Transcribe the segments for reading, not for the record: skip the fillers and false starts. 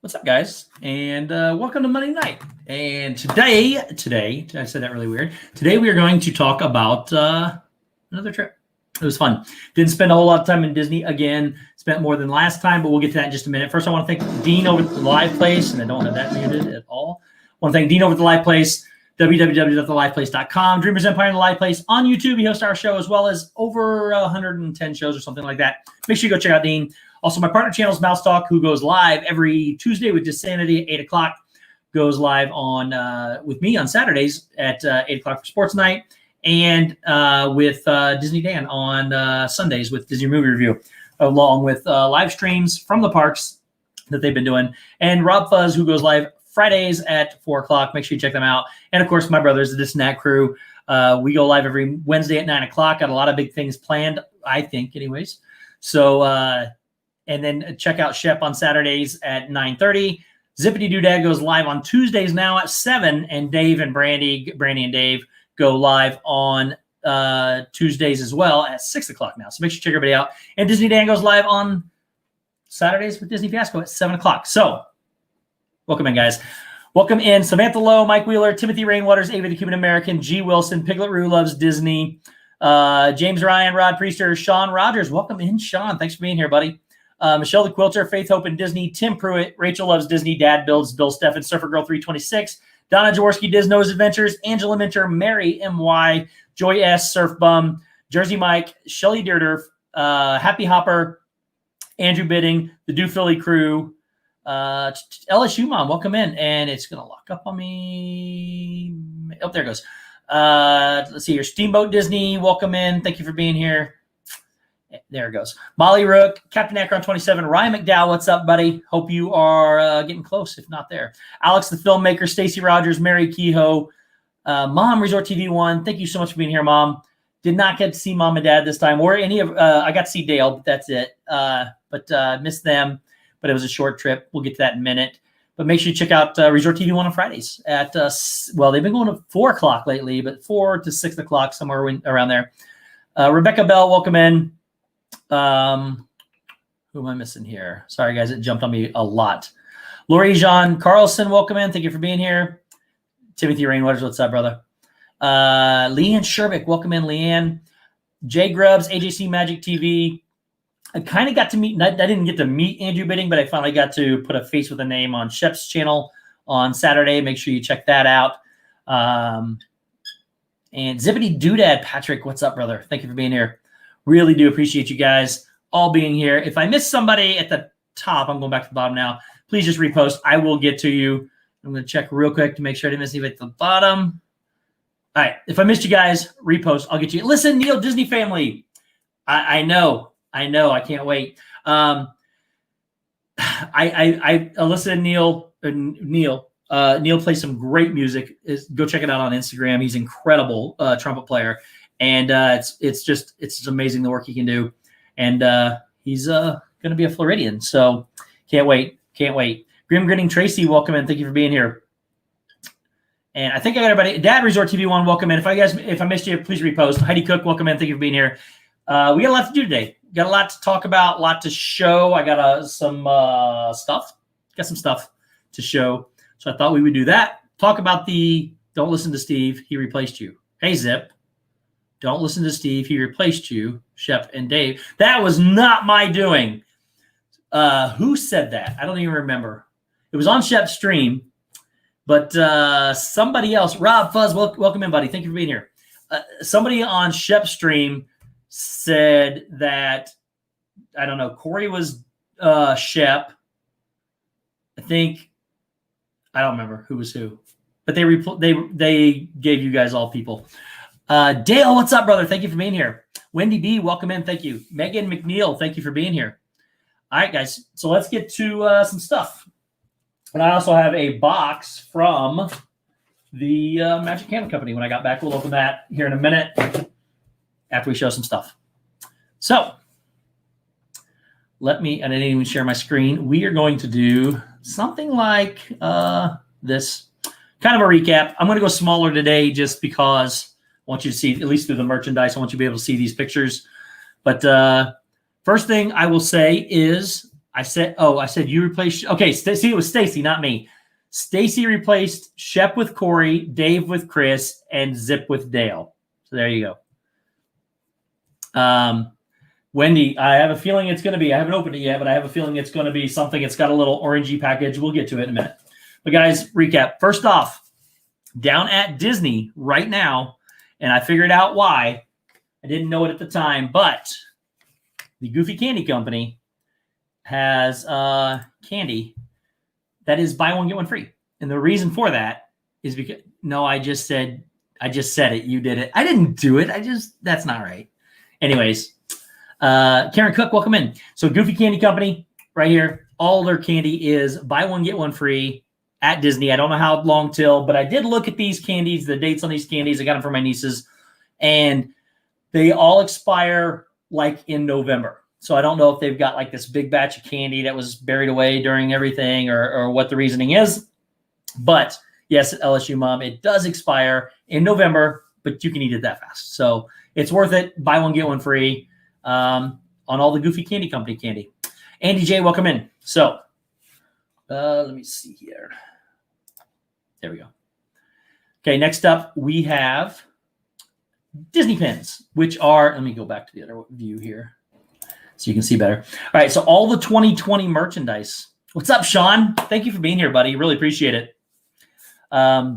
What's up, guys? And welcome to Monday night. And today, I said that really weird. Today we are going to talk about another trip. It was fun. Didn't spend a whole lot of time in Disney. Again, spent more than last time, but we'll get to that in just a minute. First, I want to thank Dean over at the Live Place, and I don't have that muted at all. I want to thank Dean over at the Live Place, www.theliveplace.com. Dreamers Empire and the Live Place on YouTube. He hosts our show as well as over 110 shows or something like that. Make sure you go check out Dean. Also, my partner channel is Mouse Talk, who goes live every Tuesday with Dissanity at 8 o'clock. Goes live on with me on Saturdays at 8 o'clock for Sports Night. And with Disney Dan on Sundays with Disney Movie Review, along with live streams from the parks that they've been doing. And Rob Fuzz, who goes live Fridays at 4 o'clock. Make sure you check them out. And, of course, my brothers, the This and That crew. We go live every Wednesday at 9 o'clock. Got a lot of big things planned, I think, anyways. So, and then check out Shep on Saturdays at 9:30. Zippity Doodad goes live on Tuesdays now at 7. And Dave and Brandy and Dave go live on Tuesdays as well at 6 o'clock now. So make sure you check everybody out. And Disney Dan goes live on Saturdays with Disney Fiasco at 7 o'clock. So welcome in, guys. Welcome in Samantha Lowe, Mike Wheeler, Timothy Rainwaters, Ava the Cuban American, G. Wilson, Piglet Roo Loves Disney, James Ryan, Rod Priester, Sean Rogers. Welcome in, Sean. Thanks for being here, buddy. Michelle the Quilter, Faith Hope and Disney, Tim Pruitt, Rachel Loves Disney, Dad Builds, Bill Steffen, Surfer Girl 326, Donna Jaworski, Disnow's Adventures, Angela Minter, Mary M.Y., Joy S., Surf Bum, Jersey Mike, Shelly Deerdurf, Happy Hopper, Andrew Bidding, the Do Philly crew, LSU Mom, welcome in. And it's going to lock up on me. Oh, there it goes. Let's see here. Steamboat Disney, welcome in. Thank you for being here. There it goes. Molly Rook, Captain Akron 27, Ryan McDowell, what's up, buddy? Hope you are getting close, if not there. Alex the filmmaker, Stacy Rogers, Mary Kehoe, Mom Resort TV 1. Thank you so much for being here, Mom. Did not get to see Mom and Dad this time, or any of. I got to see Dale, but that's it. But missed them. But it was a short trip. We'll get to that in a minute. But make sure you check out Resort TV 1 on Fridays at well, they've been going to 4 o'clock lately, but 4 to 6 o'clock somewhere around there. Rebecca Bell, welcome in. Who am I missing here? Sorry, guys, it jumped on me a lot. Lori Jean Carlson, welcome in. Thank you for being here. Timothy Rainwaters, what's up, brother? Leanne Sherbick, welcome in, Leanne. Jay Grubbs, AJC Magic TV. I kind of got to meet, I didn't get to meet Andrew Bidding, but I finally got to put a face with a name on Shep's channel on Saturday. Make sure you check that out. And Zippity Doodad, Patrick, what's up, brother? Thank you for being here. Really do appreciate you guys all being here. If I miss somebody at the top, I'm going back to the bottom now. Please just repost. I will get to you. I'm going to check real quick to make sure I didn't miss anybody at the bottom. All right. If I missed you guys, repost. I'll get you. Listen, Neil, Disney family. I know. I can't wait. Alyssa and Neil plays some great music. Go check it out on Instagram. He's an incredible trumpet player. And it's just amazing the work he can do. And he's going to be a Floridian. So can't wait. Grim Grinning Tracy, welcome in. Thank you for being here. And I think I got everybody. Dad Resort TV 1, welcome in. If I missed you, please repost. Heidi Cook, welcome in. Thank you for being here. We got a lot to do today. Got a lot to talk about, a lot to show. I got some stuff. Got some stuff to show. So I thought we would do that. Talk about the don't listen to Steve. He replaced you. Hey, Zip. Don't listen to Steve. He replaced you, Shep and Dave. That was not my doing. Who said that? I don't even remember. It was on Shep's stream, but somebody else, Rob Fuzz, welcome in, buddy. Thank you for being here. Somebody on Shep's stream said that, I don't know, Corey was Shep. I think, I don't remember who was who, but they gave you guys all people. Dale, what's up, brother? Thank you for being here. Wendy B, welcome in. Thank you. Megan McNeil, thank you for being here. All right, guys. So let's get to some stuff. And I also have a box from the Magic Candle Company. When I got back, we'll open that here in a minute after we show some stuff. So I didn't even share my screen. We are going to do something like this. Kind of a recap. I'm going to go smaller today just because I want you to see, at least through the merchandise, I want you to be able to see these pictures. But first thing I will say is I said you replaced. Okay, see, it was Stacy, not me. Stacy replaced Shep with Corey, Dave with Chris, and Zip with Dale. So there you go. Wendy, I have a feeling it's going to be. I haven't opened it yet, but I have a feeling it's going to be something. It's got a little orangey package. We'll get to it in a minute. But guys, recap. First off, down at Disney right now, and I figured out why. I didn't know it at the time, but the Goofy Candy Company has candy that is buy one, get one free. And the reason for that is because, no, I just said it. You did it. I didn't do it. That's not right. Anyways, Karen Cook, welcome in. So Goofy Candy Company right here. All their candy is buy one, get one free at Disney. I don't know how long till, but I did look at these candies, the dates on these candies. I got them for my nieces, and they all expire like in November. So I don't know if they've got like this big batch of candy that was buried away during everything or what the reasoning is. But yes, LSU Mom, it does expire in November, but you can eat it that fast. So it's worth it. Buy one, get one free on all the Goofy Candy Company candy. Andy J, welcome in. So let me see here. There we go. Okay, next up we have Disney pins, which are, let me go back to the other view here so you can see better. All right, so all the 2020 merchandise. What's up, Sean? Thank you for being here, buddy. Really appreciate it. I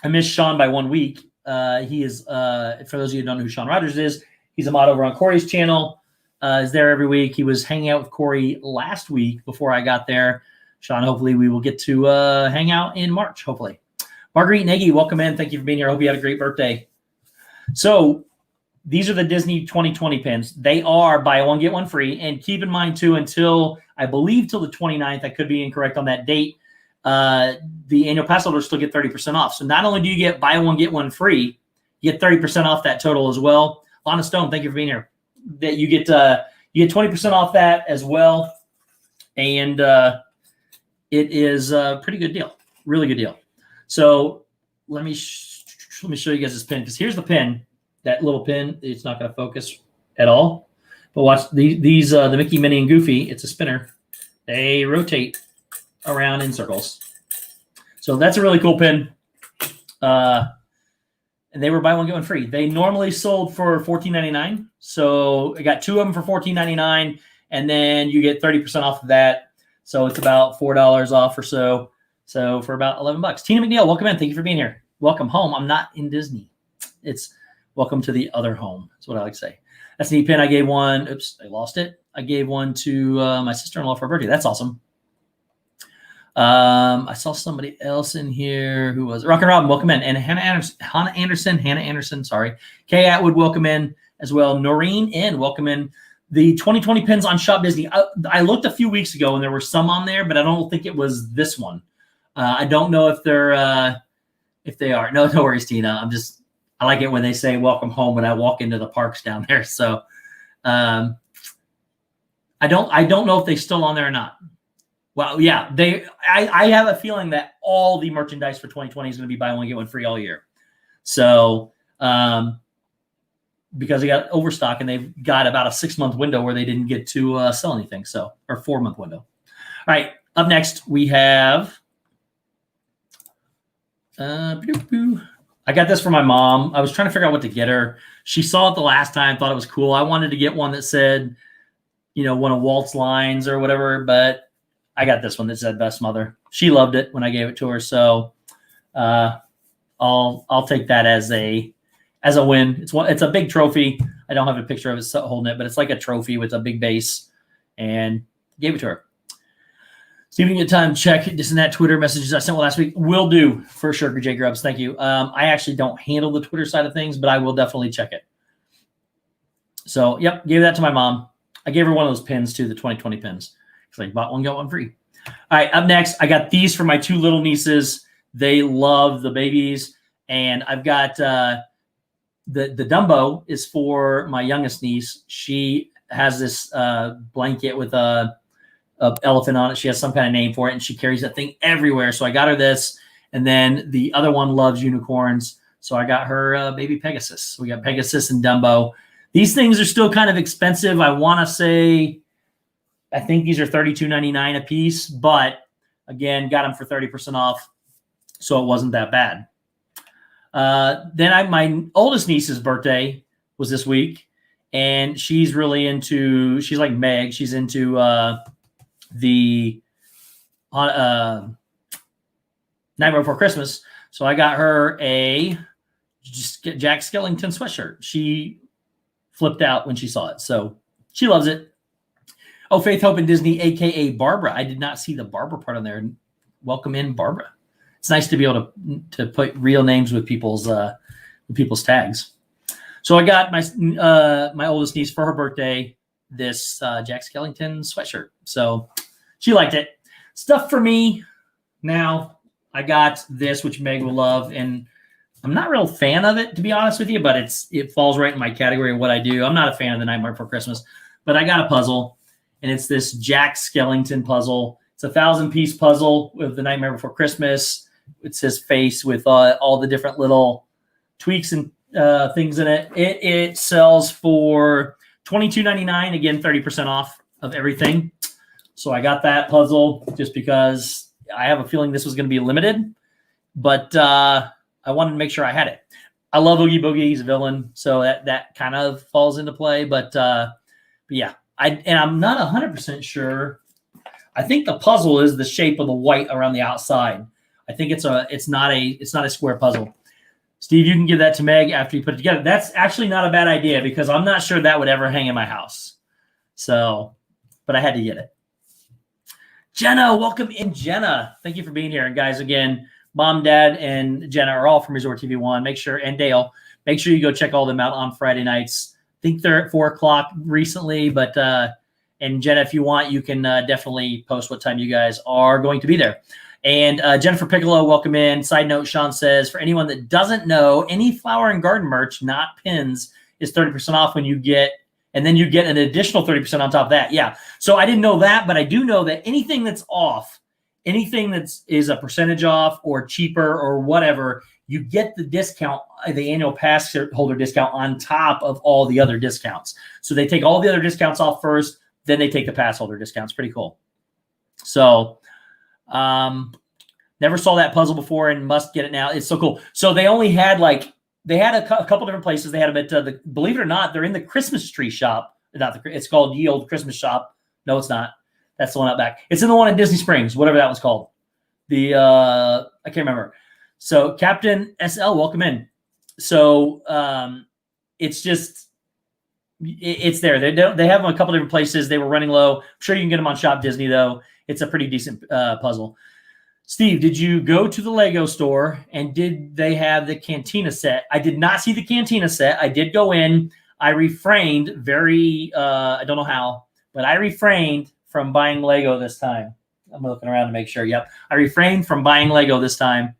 missed Sean by 1 week. He is, for those of you who don't know who Sean Rogers is, he's a mod over on Corey's channel. Is there every week. He was hanging out with Corey last week before I got there. Sean, hopefully we will get to hang out in March, hopefully. Marguerite Nagy, welcome in. Thank you for being here. I hope you had a great birthday. So these are the Disney 2020 pins. They are buy one, get one free. And keep in mind, too, until, I believe, till the 29th, I could be incorrect on that date, the annual pass holders still get 30% off. So not only do you get buy one, get one free, you get 30% off that total as well. Lana Stone, thank you for being here. That you get 20% off that as well. And it is a pretty good deal. Really good deal. So let me show you guys this pin, because here's the pin. That little pin, it's not going to focus at all. But watch these the Mickey, Minnie, and Goofy. It's a spinner. They rotate around in circles. So that's a really cool pin. And they were buy one, get one free. They normally sold for $14.99. So I got two of them for $14.99, and then you get 30% off of that. So it's about $4 off or so. So for about $11. Tina McNeil, welcome in. Thank you for being here. Welcome home. I'm not in Disney. It's welcome to the other home. That's what I like to say. That's a neat pin. I gave one. Oops, I lost it. I gave one to my sister-in-law for her birthday. That's awesome. I saw somebody else in here who was Rock and Robin. Welcome in. And Hannah Anderson. Sorry. Kay Atwood, welcome in as well. Noreen N, welcome in. The 2020 pins on Shop Disney. I looked a few weeks ago and there were some on there, but I don't think it was this one. I don't know if they're if they are. No worries, Tina. I like it when they say welcome home when I walk into the parks down there. So I don't know if they're still on there or not. Well, yeah, I have a feeling that all the merchandise for 2020 is going to be buy one, get one free all year. So because they got overstock and they've got about a 6-month window where they didn't get to sell anything. So, or 4-month window. All right. Up next, we have, I got this for my mom. I was trying to figure out what to get her. She saw it the last time, thought it was cool. I wanted to get one that said, one of Walt's lines or whatever, but I got this one that said Best Mother. She loved it when I gave it to her. So I'll take that as a win. It's a big trophy. I don't have a picture of it holding it, but it's like a trophy with a big base, and gave it to her. See if you can get time to check this and that Twitter messages I sent last week. Will do for sure, J Grubbs. Thank you. I actually don't handle the Twitter side of things, but I will definitely check it. So, yep, gave that to my mom. I gave her one of those pins too, the 2020 pins. It's like bought one, got one free. All right, up next, I got these for my two little nieces. They love the babies. And I've got the Dumbo is for my youngest niece. She has this blanket with a elephant on it. She has some kind of name for it, and she carries that thing everywhere. So I got her this. And then the other one loves unicorns. So I got her baby Pegasus. So we got Pegasus and Dumbo. These things are still kind of expensive. I want to say I think these are $32.99 a piece, but again, got them for 30% off, so it wasn't that bad. Then my oldest niece's birthday was this week, and she's really into, she's like Meg, she's into the Nightmare Before Christmas. So I got her a Jack Skellington sweatshirt. She flipped out when she saw it, so she loves it. Oh, Faith Hope in Disney, a.k.a. Barbara. I did not see the Barbara part on there. Welcome in, Barbara. It's nice to be able to put real names with people's tags. So I got my oldest niece for her birthday this Jack Skellington sweatshirt. So she liked it. Stuff for me. Now I got this, which Meg will love, and I'm not a real fan of it, to be honest with you, but it falls right in my category of what I do. I'm not a fan of the Nightmare Before Christmas, but I got a puzzle, and it's this Jack Skellington puzzle. It's a 1,000-piece puzzle with the Nightmare Before Christmas. It's his face with all the different little tweaks and things in it. It sells for $22.99. Again, 30% off of everything. So I got that puzzle just because I have a feeling this was going to be limited, but I wanted to make sure I had it. I love Oogie Boogie. He's a villain, so that kind of falls into play. But yeah, I'm not 100% sure. I think the puzzle is the shape of the white around the outside. I think it's not a square puzzle. Steve, you can give that to Meg after you put it together. That's actually not a bad idea because I'm not sure that would ever hang in my house. So, but I had to get it. Jenna, welcome in, Jenna. Thank you for being here. And guys, again, Mom, Dad, and Jenna are all from Resort TV 1. Make sure, and Dale, make sure you go check all of them out on Friday nights. I think they're at 4 o'clock recently, but and Jenna, if you want, you can definitely post what time you guys are going to be there. And Jennifer Piccolo, welcome in. Side note, Sean says, for anyone that doesn't know, any flower and garden merch, not pins, is 30% off when you get, and then you get an additional 30% on top of that. Yeah. So I didn't know that, but I do know that anything that's off, anything is a percentage off or cheaper or whatever, you get the discount, the annual pass holder discount on top of all the other discounts. So they take all the other discounts off first, then they take the pass holder discounts. Pretty cool. So never saw that puzzle before and must get it now. It's so cool. So they only had they had a couple different places. They had them at believe it or not, they're in the Christmas tree shop. It's called Ye Old Christmas Shop. No, it's not. That's the one out back. It's in the one in Disney Springs, whatever that was called. I can't remember. So Captain SL, welcome in. So it's just, it's there. They have them a couple different places. They were running low. I'm sure you can get them on Shop Disney though. It's a pretty decent puzzle. Steve, did you go to the Lego store and did they have the Cantina set? I did not see the Cantina set. I did go in. I refrained I don't know how, but I refrained from buying Lego this time. I'm looking around to make sure. Yep. I refrained from buying Lego this time.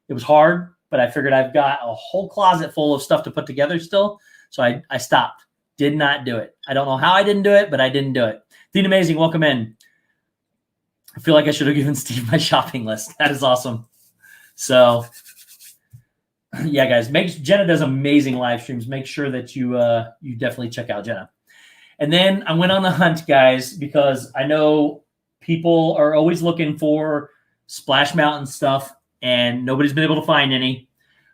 It was hard, but I figured I've got a whole closet full of stuff to put together still. So I stopped. Did not do it. I don't know how I didn't do it, but I didn't do it. Dean Amazing, welcome in. I feel like I should have given Steve my shopping list. That is awesome. So, yeah, guys, Jenna does amazing live streams. Make sure that you definitely check out Jenna. And then I went on the hunt, guys, because I know people are always looking for Splash Mountain stuff, and nobody's been able to find any.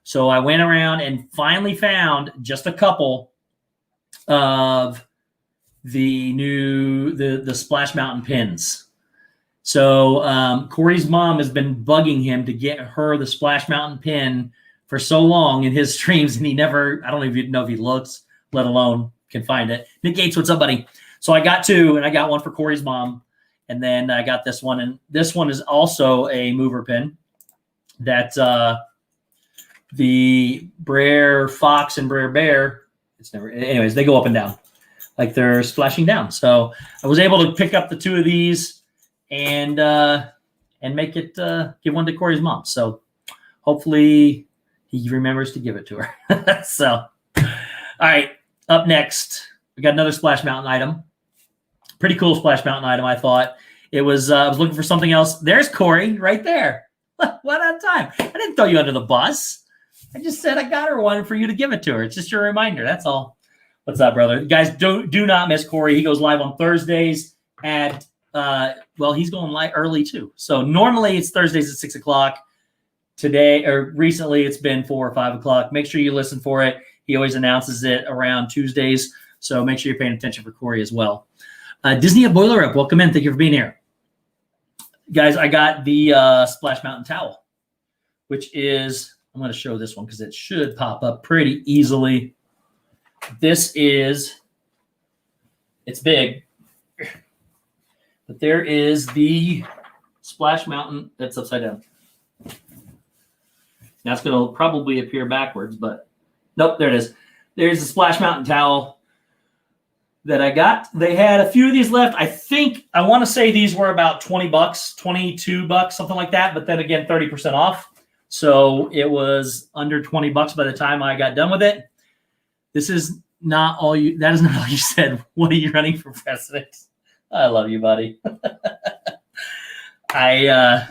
So I went around and finally found just a couple of the Splash Mountain pins. So Corey's mom has been bugging him to get her the Splash Mountain pin for so long in his streams, and he never, I don't even know if he looks, let alone can find it. Nick Gates, what's up, buddy? So I got two, and I got one for Corey's mom, and then I got this one, and this one is also a mover pin that the Brer Fox and Brer Bear, anyways, they go up and down like they're splashing down. So I was able to pick up the two of these and make it give one to Corey's mom. So hopefully he remembers to give it to her. So, all right, up next, we got another Splash Mountain item. Pretty cool Splash Mountain item, I thought. It was, I was looking for something else. There's Corey right there. What on time. I didn't throw you under the bus. I just said I got her one for you to give it to her. It's just your reminder. That's all. What's up, brother? Guys, do not miss Corey. He goes live on Thursdays at well, he's going live early too. So normally it's Thursdays at 6 o'clock. Today or recently it's been 4 or 5 o'clock. Make sure you listen for it. He always announces it around Tuesdays. So make sure you're paying attention for Corey as well. Disney at Boiler Up, welcome in. Thank you for being here. Guys, I got the Splash Mountain towel, which is, I'm going to show this one because it should pop up pretty easily. This is, it's big, but there is the Splash Mountain that's upside down. Now it's going to probably appear backwards, but nope, there it is. There's the Splash Mountain towel that I got. They had a few of these left. I want to say these were about 20 bucks, 22 bucks, something like that. But then again, 30% off. So it was under 20 bucks by the time I got done with it. This is not all you, that is not all you said. What are you running for president? I love you, buddy. Guys,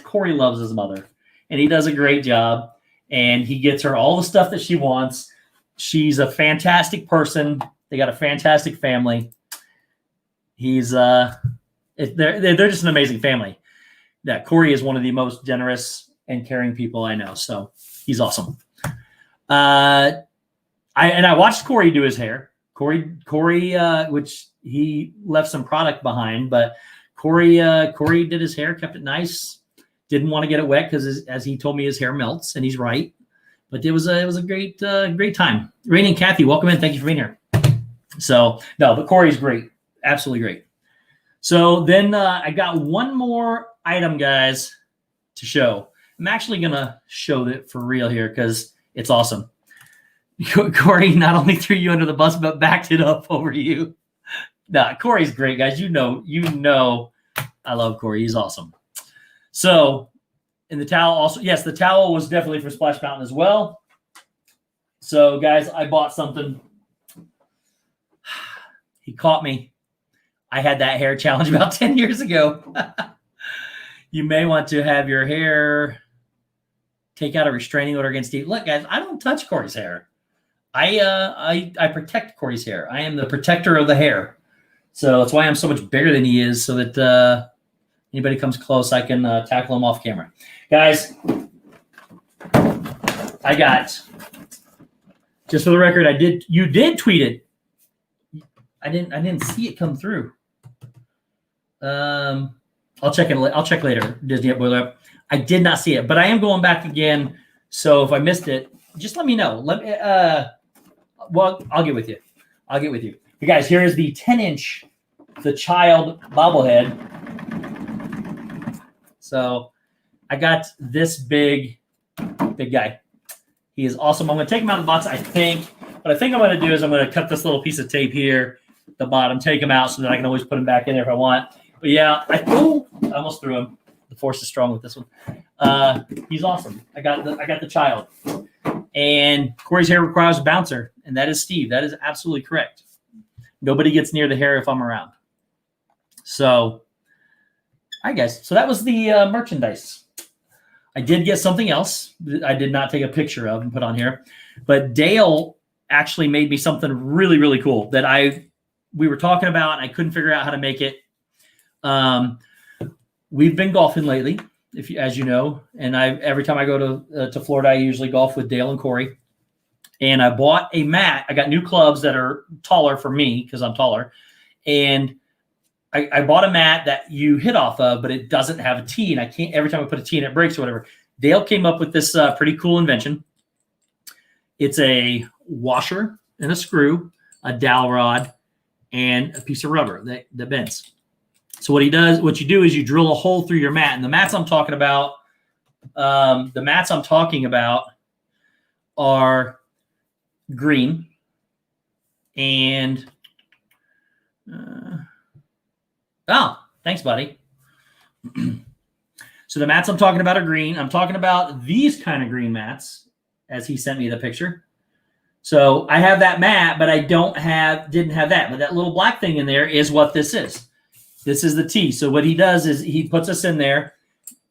Corey loves his mother and he does a great job and he gets her all the stuff that she wants. She's a fantastic person. They got a fantastic family. He's they're just an amazing family. Yeah, Corey is one of the most generous and caring people I know. So he's awesome. I watched Corey do his hair. Corey, which he left some product behind, but Corey did his hair, kept it nice. Didn't want to get it wet because, as he told me, his hair melts, and he's right. But it was a great time. Rainey and Kathy, welcome in. Thank you for being here. So no, but Corey's great, absolutely great. So then I got one more item, guys, to show. I'm actually gonna show it for real here because it's awesome. Corey not only threw you under the bus but backed it up over you. Nah, Corey's great, guys. You know, I love Corey. He's awesome. So. And the towel also, yes, the towel was definitely for Splash Mountain as well. So, guys, I bought something. He caught me. I had that hair challenge about 10 years ago. You may want to have your hair take out a restraining order against Steve. Look, guys, I don't touch Corey's hair. I protect Corey's hair. I am the protector of the hair. So that's why I'm so much bigger than he is, so that anybody comes close, I can tackle him off camera. Guys, I got, just for the record, you did tweet it. I didn't see it come through. I'll check later, Disney at Boiler Up. I did not see it, but I am going back again. So if I missed it, just let me know. Well, I'll get with you. You guys, here is the 10-inch, the child bobblehead. So I got this big guy. He is awesome. I'm going to take him out of the box, I think. What I think I'm going to do is I'm going to cut this little piece of tape here at the bottom, take him out so that I can always put him back in there if I want. But yeah, I almost threw him. The force is strong with this one. He's awesome. I got the child. And Corey's hair requires a bouncer, and that is Steve. That is absolutely correct. Nobody gets near the hair if I'm around. So, hi guys. So that was the merchandise. I did get something else that I did not take a picture of and put on here, but Dale actually made me something really, really cool that we were talking about. And I couldn't figure out how to make it. We've been golfing lately, as you know, and every time I go to Florida, I usually golf with Dale and Corey. And I bought a mat. I got new clubs that are taller for me because I'm taller, and I bought a mat that you hit off of, but it doesn't have a tee, and I can't. Every time I put a tee in, it breaks or whatever. Dale came up with this pretty cool invention. It's a washer and a screw, a dowel rod, and a piece of rubber that bends. So what you do is you drill a hole through your mat, and the mats I'm talking about, are green and. Oh, thanks, buddy. So the mats I'm talking about are green. I'm talking about these kind of green mats, as he sent me the picture. So I have that mat, but I didn't have that. But that little black thing in there is what this is. This is the tee. So what he does is he puts us in there.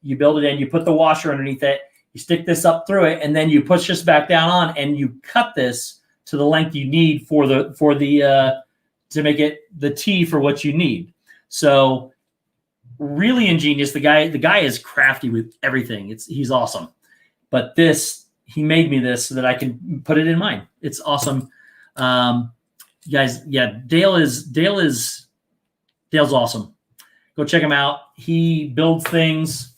You build it in. You put the washer underneath it. You stick this up through it, and then you push this back down on, and you cut this to the length you need for the to make it the T for what you need. So really ingenious. The guy is crafty with everything. He's awesome. But he made me this so that I can put it in mine. It's awesome. You guys, yeah, Dale's awesome. Go check him out. He builds things,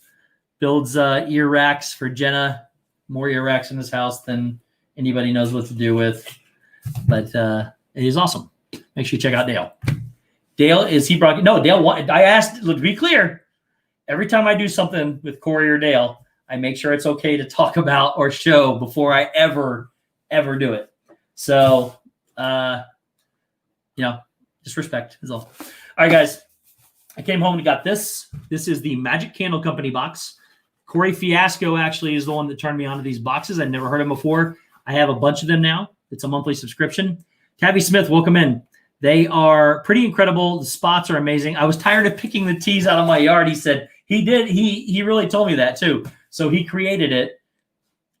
builds ear racks for Jenna. More ear racks in his house than anybody knows what to do with. But he's awesome. Make sure you check out Dale. Dale, I asked, to be clear, every time I do something with Corey or Dale, I make sure it's okay to talk about or show before I ever do it. So, just respect is all. All right, guys. I came home and got this. This is the Magic Candle Company box. Corey Fiasco actually is the one that turned me onto these boxes. I'd never heard of them before. I have a bunch of them now. It's a monthly subscription. Tabby Smith, welcome in. They are pretty incredible. The spots are amazing. I was tired of picking the tees out of my yard. He said he did. He really told me that too. So he created it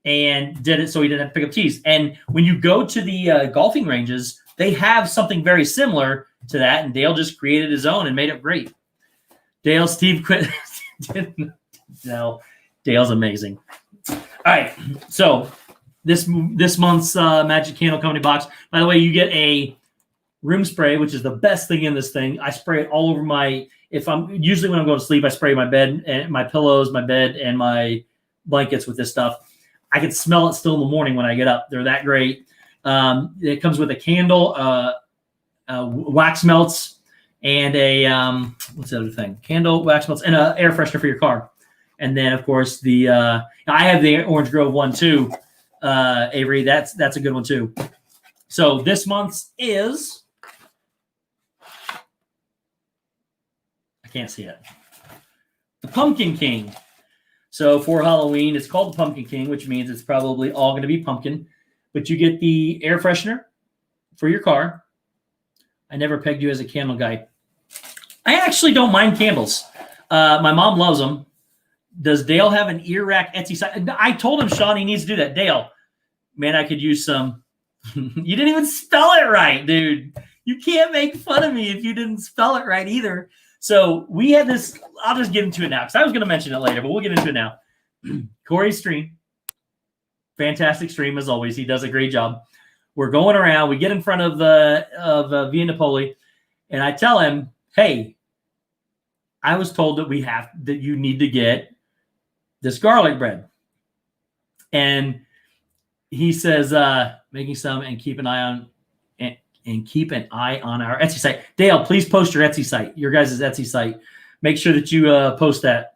and did it so he didn't have to pick up tees. And when you go to the golfing ranges, they have something very similar to that. And Dale just created his own and made it great. Steve quit. No, Dale's amazing. All right. So this month's Magic Candle Company box, by the way, you get a room spray, which is the best thing in this thing. I spray it all over usually when I'm going to sleep, I spray my bed and my pillows, my bed and my blankets with this stuff. I can smell it still in the morning when I get up. They're that great. It comes with a candle, wax melts, and a what's the other thing? Candle, wax melts, and an air freshener for your car. And then, of course, I have the Orange Grove one too, Avery. That's a good one too. So this month's is, I can't see it, the Pumpkin King. So for Halloween, it's called the Pumpkin King, which means it's probably all going to be pumpkin. But you get the air freshener for your car. I never pegged you as a candle guy. I actually don't mind candles. My mom loves them. Does Dale have an ear rack Etsy site? I told him, Sean, he needs to do that. Dale, man, I could use some. You didn't even spell it right, dude. You can't make fun of me if you didn't spell it right either. So we had this. I'll just get into it now because I was going to mention it later, but we'll get into it now. Corey's stream. Fantastic stream as always. He does a great job. We're going around. We get in front of Via Napoli, and I tell him, "Hey, I was told that you need to get this garlic bread." And he says, "Making some and keep an eye on our Etsy site." Dale, please post your Etsy site, your guys' Etsy site. Make sure that you post that.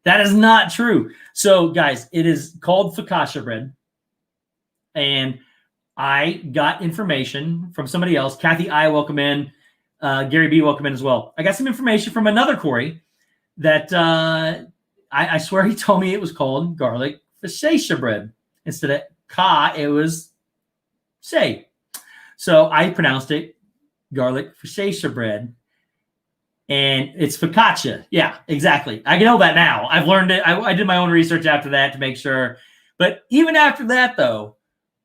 That is not true. So, guys, it is called focaccia bread. And I got information from somebody else. Kathy I, welcome in. Gary B, welcome in as well. I got some information from another Corey that I swear he told me it was called garlic focaccia bread. Instead of ka, it was say. So I pronounced it garlic focaccia bread. And it's focaccia. Yeah, exactly. I know that now. I've learned it. I did my own research after that to make sure. But even after that, though,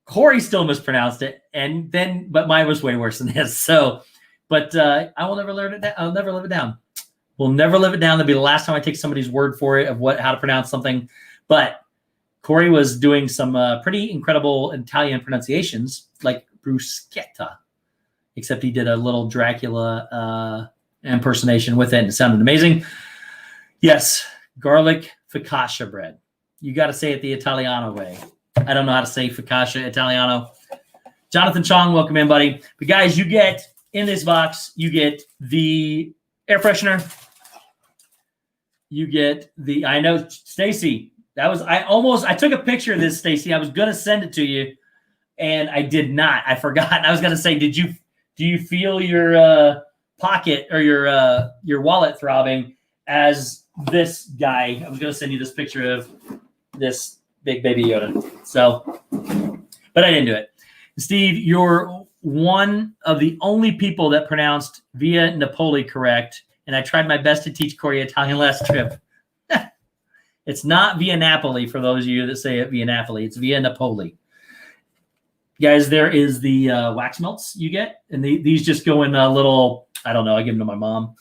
Corey still mispronounced it. But mine was way worse than his. So, but I will never learn it. I'll never live it down. We'll never live it down. That'll be the last time I take somebody's word for it of how to pronounce something. But Corey was doing some pretty incredible Italian pronunciations, like bruschetta, except he did a little Dracula impersonation with it, and it sounded amazing. Yes, garlic focaccia bread. You got to say it the Italiano way. I don't know how to say focaccia Italiano. Jonathan Chong, welcome in, buddy. But guys, you get in this box, you get the air freshener. You get I know, Stacy. I took a picture of this, Stacy. I was gonna send it to you, and I did not. I forgot. I was gonna say, do you feel your pocket or your wallet throbbing as this guy? I was going to send you this picture of this big baby Yoda. So, but I didn't do it. Steve, you're one of the only people that pronounced Via Napoli correct, and I tried my best to teach Corey Italian last trip. It's not Via Napoli for those of you that say it Via Napoli. It's Via Napoli. Guys, there is the wax melts you get, and these just go in a little, I don't know, I give them to my mom.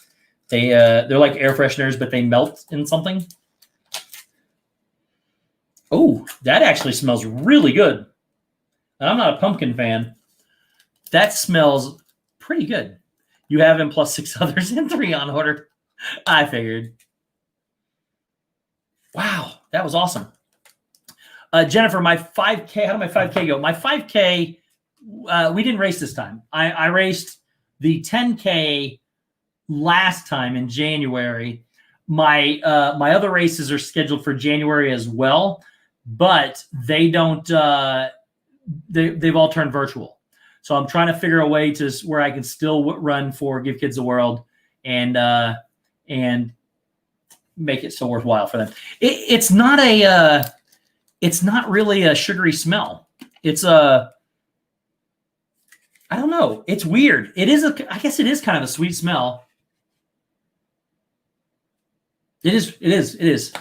They're like air fresheners, but they melt in something. Oh, that actually smells really good. And I'm not a pumpkin fan. That smells pretty good. You have him plus 6 others and 3 on order. I figured. Wow, that was awesome. Jennifer, my 5K, how did my 5K go? My 5K, we didn't race this time. I raced the 10K last time in January. My other races are scheduled for January as well, but they don't, they've all turned virtual. So I'm trying to figure a way to where I can still run for Give Kids the World and make it so worthwhile for them. It's not really a sugary smell. It's I don't know. It's weird. I guess it is kind of a sweet smell. It is.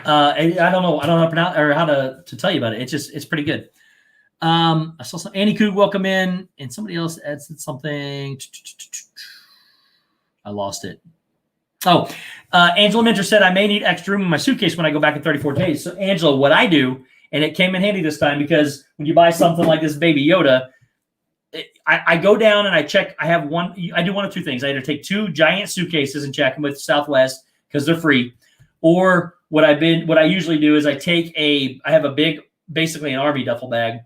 I don't know how to pronounce or how to tell you about it. It's pretty good. I saw some Annie Coog welcome in, and somebody else said something. I lost it. Oh, Angela Minter said, I may need extra room in my suitcase when I go back in 34 days. So, Angela, what I do, and it came in handy this time because when you buy something like this Baby Yoda, I go down and I check. I do one of two things. I either take 2 giant suitcases and check them with Southwest because they're free, or what I usually do is I have a big, basically an RV duffel bag,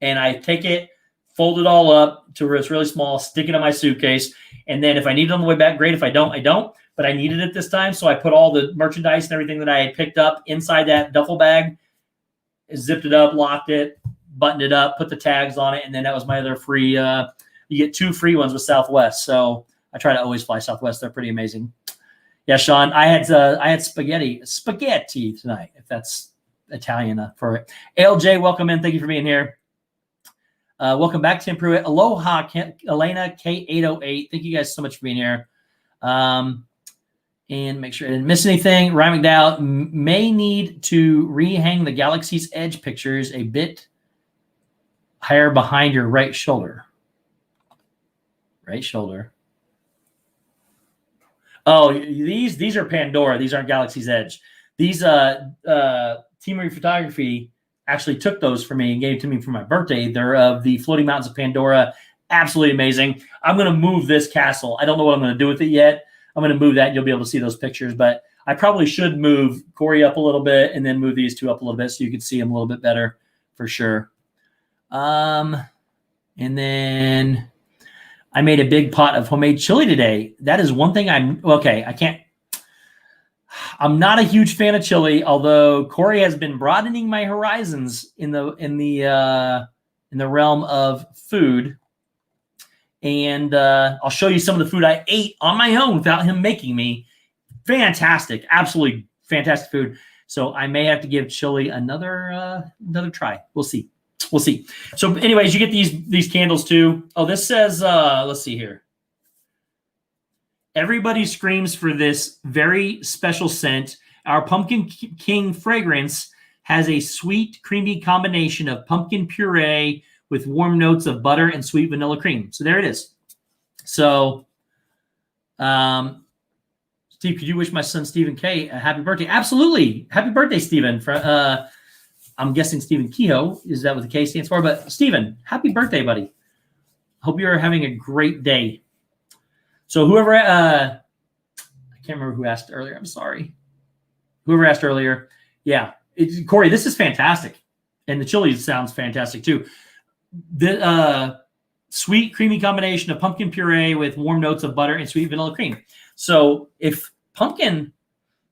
and I take it, fold it all up to where it's really small, stick it in my suitcase, and then if I need it on the way back, great. If I don't, I don't. But I needed it this time, so I put all the merchandise and everything that I had picked up inside that duffel bag, zipped it up, locked it, buttoned it up, put the tags on it, and then that was my other free. You get 2 free ones with Southwest, so I try to always fly Southwest. They're pretty amazing. Yeah, Sean, I had spaghetti tonight, if that's Italian for it. ALJ, welcome in. Thank you for being here. Welcome back, Tim Pruitt. Aloha, Elena K808. Thank you guys so much for being here. And make sure I didn't miss anything. Ryan McDowell may need to rehang the Galaxy's Edge pictures a bit higher behind your right shoulder. Right shoulder. Oh, these are Pandora. These aren't Galaxy's Edge. These Team Marine Photography actually took those for me and gave it to me for my birthday. They're of the Floating Mountains of Pandora. Absolutely amazing. I'm going to move this castle. I don't know what I'm going to do with it yet. I'm going to move that, and you'll be able to see those pictures. But I probably should move Corey up a little bit and then move these 2 up a little bit so you can see them a little bit better for sure. And then I made a big pot of homemade chili today. That is one thing I'm not a huge fan of chili, although Corey has been broadening my horizons in the realm of food. And I'll show you some of the food I ate on my own without him making me. Fantastic, absolutely fantastic food. So I may have to give chili another try. We'll see. So anyways, you get these candles too. Oh, this says, let's see here. Everybody screams for this very special scent. Our Pumpkin King fragrance has a sweet, creamy combination of pumpkin puree with warm notes of butter and sweet vanilla cream. So there it is. So, Steve, could you wish my son, Stephen K, a happy birthday? Absolutely. Happy birthday, Stephen. I'm guessing Stephen Kehoe. Is that what the K stands for? But Stephen, happy birthday, buddy. Hope you're having a great day. So whoever, I can't remember who asked earlier. I'm sorry. Whoever asked earlier. Yeah. Corey, this is fantastic. And the chili sounds fantastic too. The sweet, creamy combination of pumpkin puree with warm notes of butter and sweet vanilla cream. So if pumpkin,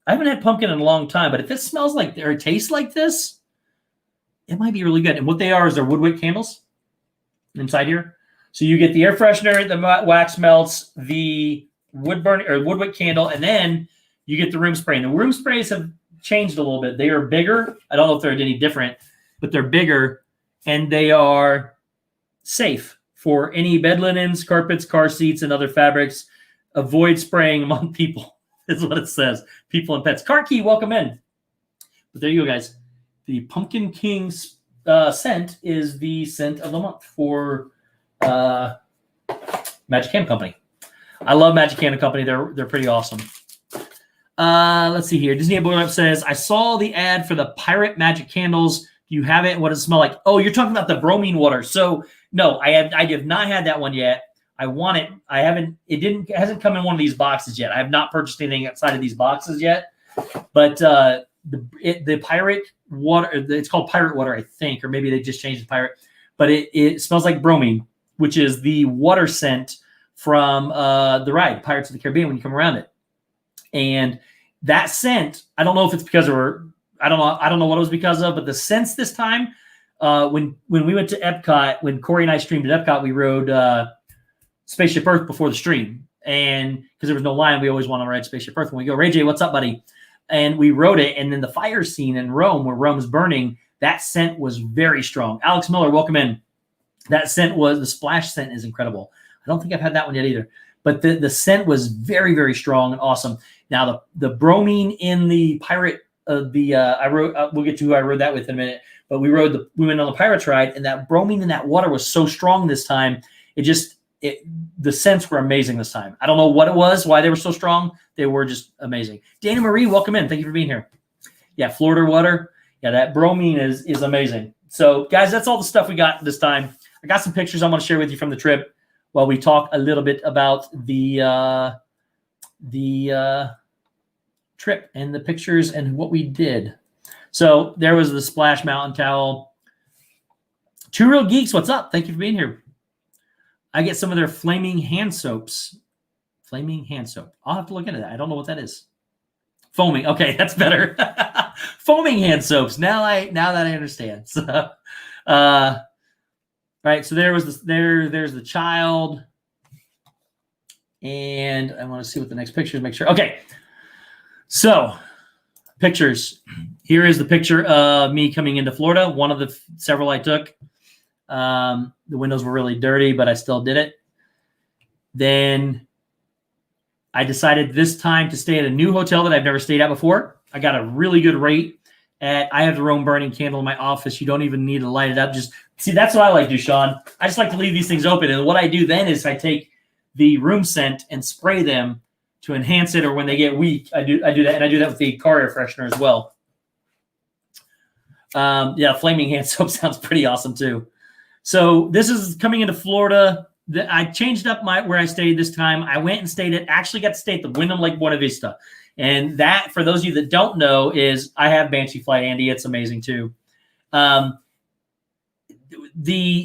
I haven't had pumpkin in a long time, but if it smells like or it tastes like this, it might be really good. And what they are is they're woodwick candles inside here. So you get the air freshener, the wax melts, the woodwick candle, and then you get the room spray. And the room sprays have changed a little bit. They are bigger. I don't know if they're any different, but they're bigger. And they are safe for any bed linens, carpets, car seats, and other fabrics. Avoid spraying among people, is what it says. People and pets. Car Key, welcome in. But there you go, guys. The Pumpkin King scent is the scent of the month for Magic Candle Company. I love Magic Candle Company. They're pretty awesome. Let's see here. Disney Boy Up says, I saw the ad for the Pirate Magic Candles. Do you have it? What does it smell like? Oh, you're talking about the bromine water. So no, I have not had that one yet. I want it. I haven't. It hasn't come in one of these boxes yet. I have not purchased anything outside of these boxes yet. But the pirate water, it's called pirate water, I think, or maybe they just changed the pirate. But it smells like bromine, which is the water scent from the ride Pirates of the Caribbean when you come around it. And that scent, I don't know if it's because I don't know what it was because of, but the scents this time, when we went to Epcot, when Corey and I streamed at Epcot, we rode Spaceship Earth before the stream. And because there was no line, we always want to ride Spaceship Earth. When we go, Ray J, what's up, buddy? And we rode it. And then the fire scene in Rome, where Rome's burning, that scent was very strong. Alex Miller, welcome in. That scent the splash scent is incredible. I don't think I've had that one yet either. But the scent was very, very strong and awesome. Now, the bromine in the pirate, we'll get to who I rode that with in a minute. But we went on the Pirates ride, and that bromine in that water was so strong this time. The scents were amazing this time. I don't know what it was, why they were so strong. They were just amazing. Dana Marie, welcome in. Thank you for being here. Yeah, Florida water. Yeah, that bromine is amazing. So, guys, that's all the stuff we got this time. I got some pictures I want to share with you from the trip while we talk a little bit about the trip and the pictures and what we did. So there was the Splash Mountain towel. Two Real Geeks, what's up? Thank you for being here. I get some of their flaming hand soaps. Flaming hand soap. I'll have to look into that. I don't know what that is. Foaming. Okay, that's better. Foaming hand soaps. Now that I understand. So, right. So there's the child. And I want to see what the next picture is. Make sure. Okay. So pictures. Here is the picture of me coming into Florida. One of the several I took. The windows were really dirty, but I still did it. Then I decided this time to stay at a new hotel that I've never stayed at before. I got a really good rate I have the Rome burning candle in my office. You don't even need to light it up. Just see, that's what I like to do, Sean. I just like to leave these things open. And what I do then is I take the room scent and spray them to enhance it, or when they get weak, I do that. And I do that with the car air freshener as well. Yeah, flaming hand soap sounds pretty awesome too. So this is coming into Florida. I changed up where I stayed this time. I went and actually got to stay at the Wyndham Lake Buena Vista. And that, for those of you that don't know, is I have Banshee Flight Andy. It's amazing too. The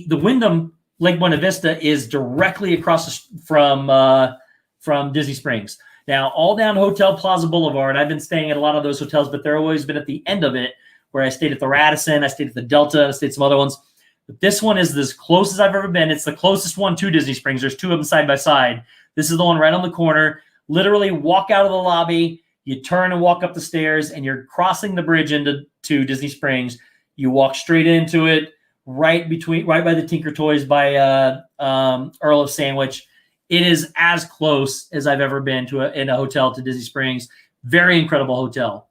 Wyndham Lake Buena Vista is directly across from Disney Springs. Now, all down Hotel Plaza Boulevard, I've been staying at a lot of those hotels, but they're always been at the end of it, where I stayed at the Radisson, I stayed at the Delta, I stayed at some other ones. But this one is as close as I've ever been. It's the closest one to Disney Springs. There's two of them side by side. This is the one right on the corner. Literally walk out of the lobby, you turn and walk up the stairs, and you're crossing the bridge into Disney Springs. You walk straight into it, right by the Tinker Toys by Earl of Sandwich. It is as close as I've ever been in a hotel to Disney Springs. Very incredible hotel.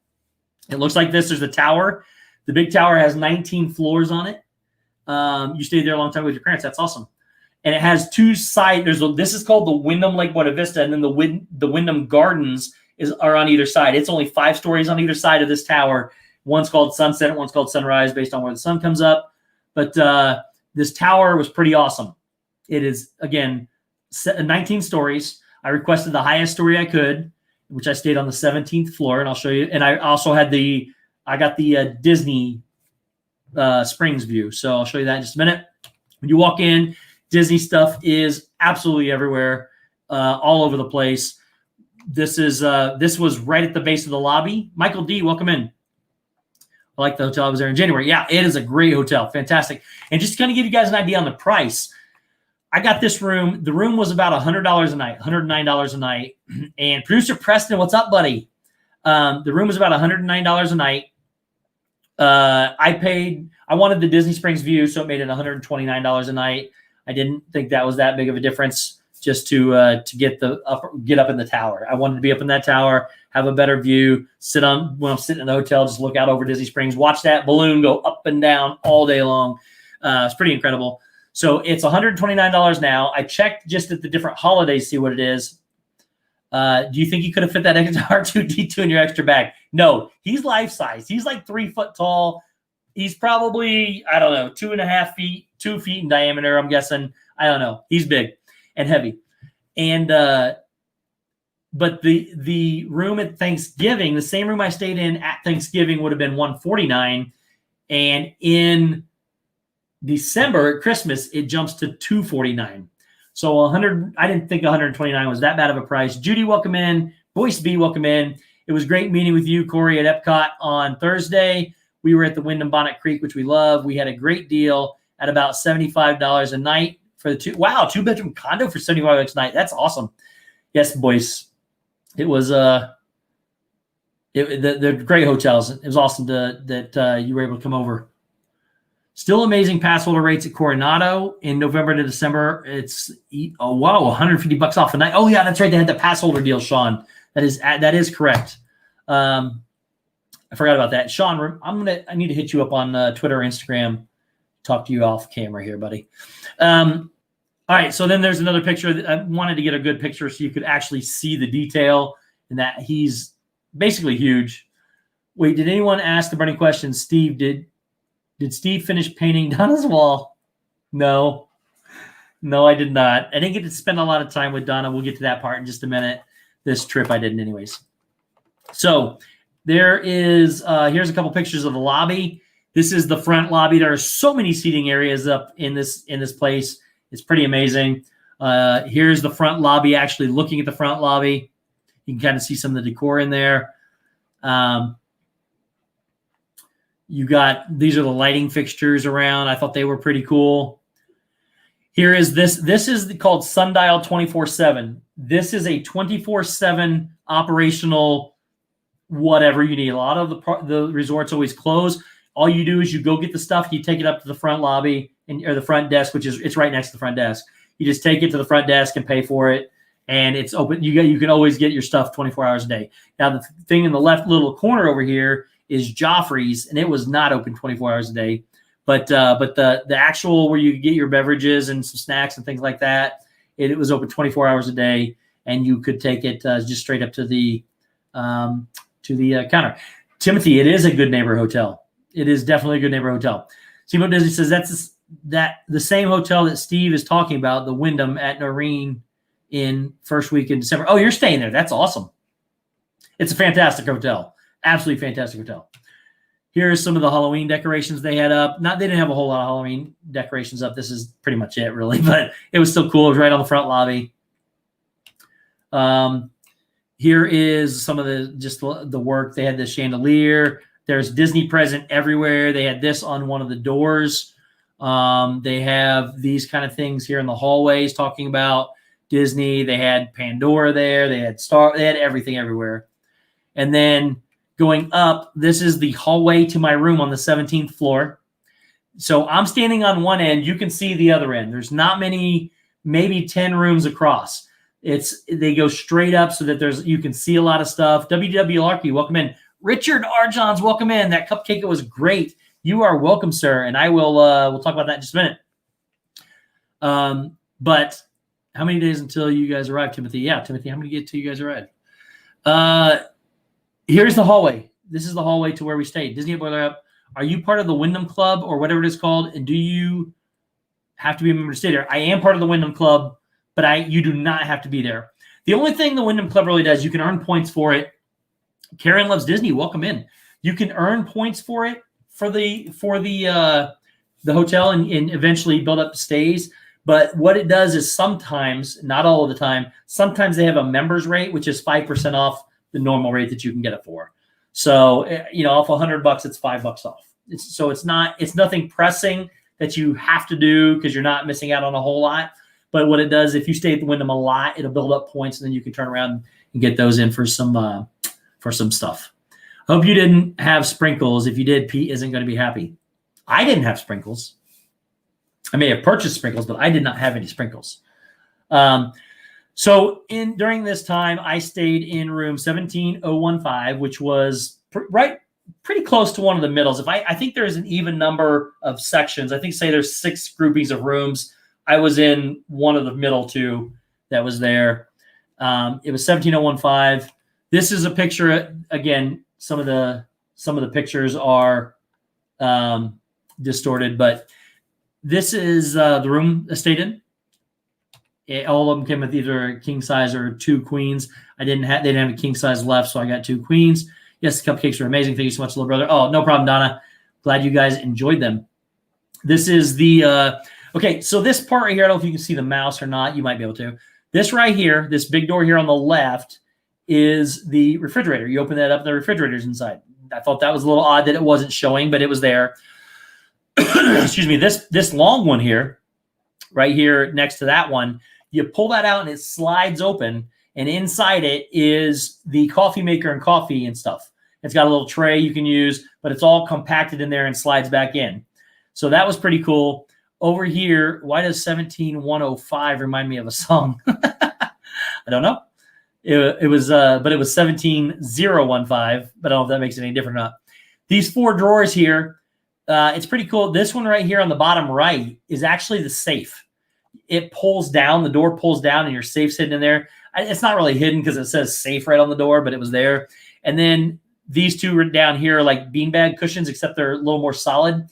It looks like this. There's the tower. The big tower has 19 floors on it. You stayed there a long time with your parents. That's awesome. And it has two sides. This is called the Wyndham Lake Buena Vista, and then the Wyndham Gardens are on either side. It's only 5 stories on either side of this tower. One's called Sunset, one's called Sunrise, based on where the sun comes up. But this tower was pretty awesome. It is, again, 19 stories. I requested the highest story I could, which I stayed on the 17th floor, and I'll show you. And I also had I got the Disney Springs view. So I'll show you that in just a minute. When you walk in, Disney stuff is absolutely everywhere, all over the place. This was right at the base of the lobby. Michael D, welcome in. I like the hotel. I was there in January. Yeah, it is a great hotel. Fantastic. And just to kind of give you guys an idea on the price, I got this room. The room was about $100 a night, $109 a night. And producer Preston, what's up, buddy? The room was about $109 a night. I wanted the Disney Springs view, so it made it $129 a night. I didn't think that was that big of a difference. just to get up in the tower. I wanted to be up in that tower, have a better view, when I'm sitting in the hotel, just look out over Disney Springs, watch that balloon go up and down all day long. It's pretty incredible. So it's $129 now. I checked just at the different holidays, see what it is. Do you think you could have fit that R2-D2 in your extra bag? No, he's life size. He's like 3 foot tall. He's probably, I don't know, 2.5 feet, 2 feet in diameter, I'm guessing. I don't know. He's big and heavy. And but the room at Thanksgiving, the same room I stayed in at Thanksgiving would have been $149. And in December at Christmas, it jumps to $249. So 100. I didn't think 129 was that bad of a price. Judy, welcome in. Boyce B, welcome in. It was great meeting with you, Corey, at Epcot on Thursday. We were at the Wyndham Bonnet Creek, which we love. We had a great deal at about $75 a night for the two-bedroom condo for $75 a night. That's awesome. Yes, Boyce. It was they're great hotels. It was awesome that you were able to come over. Still amazing pass holder rates at Coronado in November to December. It's $150 off a night. Oh yeah, that's right. They had the pass holder deal, Sean. That is correct. I forgot about that, Sean. I need to hit you up on Twitter or Instagram. Talk to you off camera here, buddy. All right. So then there's another picture. I wanted to get a good picture so you could actually see the detail and that he's basically huge. Wait, did anyone ask the burning question? Steve, did Steve finish painting Donna's wall? No, I did not. I didn't get to spend a lot of time with Donna. We'll get to that part in just a minute. This trip I didn't anyways. So there is, here's a couple pictures of the lobby. This is the front lobby. There are so many seating areas up in this place. It's pretty amazing. Here's the front lobby, actually looking at the front lobby. You can kind of see some of the decor in there. These are the lighting fixtures around. I thought they were pretty cool. Here is this. This is called Sundial 24/7. This is a 24/7 operational whatever you need. A lot of the resorts always close. All you do is you go get the stuff. You take it up to the front lobby or the front desk, it's right next to the front desk. You just take it to the front desk and pay for it, and it's open. You can always get your stuff 24 hours a day. Now the thing in the left little corner over here is Joffrey's, and it was not open 24 hours a day. But the actual where you get your beverages and some snacks and things like that, it was open 24 hours a day, and you could take it just straight up to the counter. Timothy, it is a good neighbor hotel. It is definitely a good neighbor hotel. Steamboat Disney says that's the same hotel that Steve is talking about, the Wyndham at Noreen in first week in December. Oh, you're staying there. That's awesome. It's a fantastic hotel. Absolutely fantastic hotel. Here's some of the Halloween decorations they had up. They didn't have a whole lot of Halloween decorations up. This is pretty much it, really, but it was still cool. It was right on the front lobby. Here is some of the work. They had the chandelier. There's Disney present everywhere. They had this on one of the doors. They have these kind of things here in the hallways talking about Disney. They had Pandora there. They had everything everywhere. And then going up, this is the hallway to my room on the 17th floor. So I'm standing on one end. You can see the other end. There's not many, maybe 10 rooms across. They go straight up so that you can see a lot of stuff. WW Larky, welcome in. Richard R. Johns, welcome in. That cupcake was great. You are welcome, sir. And I will we'll talk about that in just a minute. But how many days until you guys arrive, Timothy? Yeah, Timothy, how many get till you guys arrive? Here's the hallway. This is the hallway to where we stayed. Disney Boiler Up. Are you part of the Wyndham Club or whatever it is called? And do you have to be a member to stay there? I am part of the Wyndham Club, but you do not have to be there. The only thing the Wyndham Club really does, you can earn points for it. Karen Loves Disney, welcome in. You can earn points for it for the hotel and eventually build up stays. But what it does is sometimes, not all of the time, sometimes they have a member's rate, which is 5% off the normal rate that you can get it for. So, off $100, it's $5 off. It's nothing pressing that you have to do because you're not missing out on a whole lot. But what it does, if you stay at the Wyndham a lot, it'll build up points, and then you can turn around and get those in for some stuff. Hope you didn't have sprinkles. If you did, Pete isn't going to be happy. I didn't have sprinkles. I may have purchased sprinkles, but I did not have any sprinkles. So during this time, I stayed in room 17015, which was pretty close to one of the middles. I think there's an even number of sections. I think say there's 6 groupings of rooms. I was in one of the middle 2 that was there. It was 17015. This is a picture. Again, some of the pictures are distorted, but this is the room I stayed in. All of them came with either a king size or 2 queens. They didn't have a king size left, so I got 2 queens. Yes, the cupcakes are amazing. Thank you so much, little brother. Oh, no problem, Donna. Glad you guys enjoyed them. This is the okay. So this part right here, I don't know if you can see the mouse or not. You might be able to. This right here, this big door here on the left, is the refrigerator. You open that up, the refrigerator's inside. I thought that was a little odd that it wasn't showing, but it was there. Excuse me. This long one here, right here next to that one, you pull that out and it slides open, and inside it is the coffee maker and coffee and stuff. It's got a little tray you can use, but it's all compacted in there and slides back in. So that was pretty cool. Over here, why does 17105 remind me of a song? I don't know. It was 17015, but I don't know if that makes it any different or not. These 4 drawers here, it's pretty cool. This one right here on the bottom right is actually the safe. It pulls down, the door pulls down, and your safe's hidden in there. It's not really hidden because it says safe right on the door, but it was there. And then these 2 down here are like beanbag cushions, except they're a little more solid.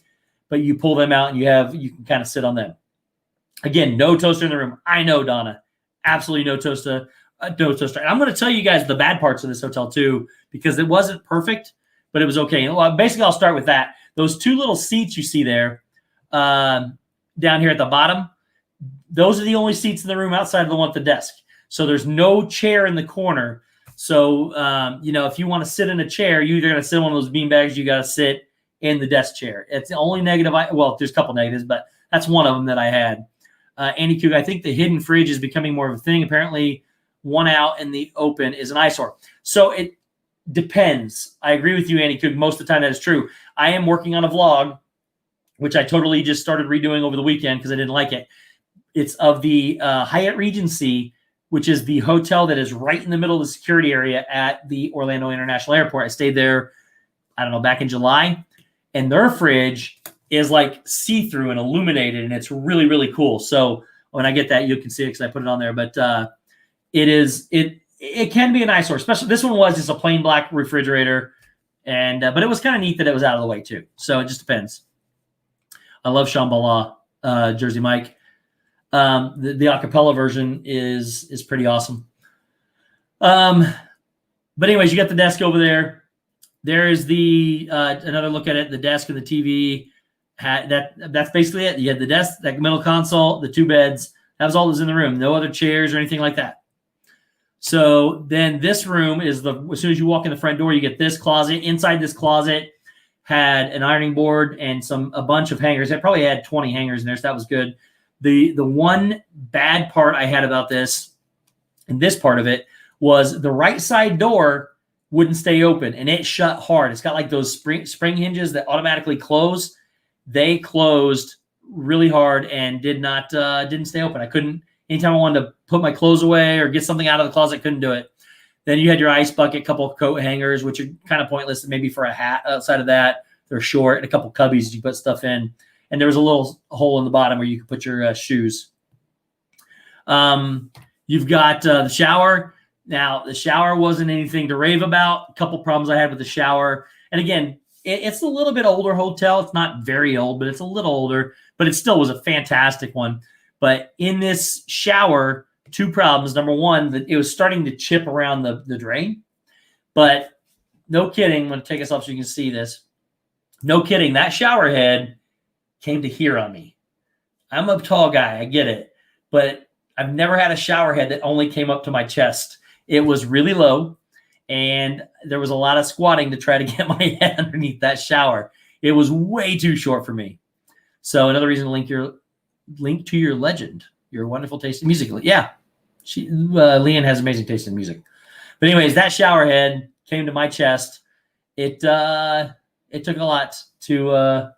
But you pull them out and you can kind of sit on them. Again, no toaster in the room. I know, Donna. Absolutely no toaster. No toaster. And I'm going to tell you guys the bad parts of this hotel too, because it wasn't perfect, but it was okay. And basically, I'll start with that. Those 2 little seats you see there down here at the bottom, those are the only seats in the room outside of the one at the desk. So there's no chair in the corner. So, if you want to sit in a chair, you're either going to sit on one of those bean bags, you got to sit in the desk chair. It's the only negative. Well, there's a couple negatives, but that's one of them that I had. Andy Coog, I think the hidden fridge is becoming more of a thing. Apparently, one out in the open is an eyesore. So it depends. I agree with you, Andy Coog. Most of the time that is true. I am working on a vlog, which I totally just started redoing over the weekend because I didn't like it. It's of the Hyatt Regency, which is the hotel that is right in the middle of the security area at the Orlando International Airport. I stayed there, I don't know, back in July. And their fridge is like see-through and illuminated, and it's really, really cool. So when I get that, you can see it because I put it on there. But it can be an eyesore, especially this one was just a plain black refrigerator. And but it was kind of neat that it was out of the way too. So it just depends. I love Shambhala, Jersey Mike. The acapella version is pretty awesome. But anyways, you got the desk over there. There is the another look at it. The desk and the TV. That's basically it. You had the desk, that middle console, the 2 beds. That was all that was in the room. No other chairs or anything like that. So then this room is as soon as you walk in the front door, you get this closet. Inside this closet had an ironing board and a bunch of hangers. It probably had 20 hangers in there, so that was good. The one bad part I had about this, and this part of it, was the right side door wouldn't stay open, and it shut hard. It's got like those spring hinges that automatically close. They closed really hard and didn't stay open. I couldn't, anytime I wanted to put my clothes away or get something out of the closet, couldn't do it. Then you had your ice bucket, couple of coat hangers, which are kind of pointless, maybe for a hat. Outside of that, they're short, and a couple cubbies you put stuff in. And there was a little hole in the bottom where you could put your shoes. You've got the shower. Now, the shower wasn't anything to rave about. A couple problems I had with the shower. And again, it's a little bit older hotel. It's not very old, but it's a little older. But it still was a fantastic one. But in this shower, 2 problems. Number one, that it was starting to chip around the drain. But no kidding. I'm going to take this off so you can see this. No kidding. That shower head came to here on me. I'm a tall guy. I get it. But I've never had a shower head that only came up to my chest. It was really low, and there was a lot of squatting to try to get my head underneath that shower. It was way too short for me. So another reason to link to your legend, your wonderful taste in music. Yeah, Leanne has amazing taste in music. But anyways, that shower head came to my chest. It took a lot to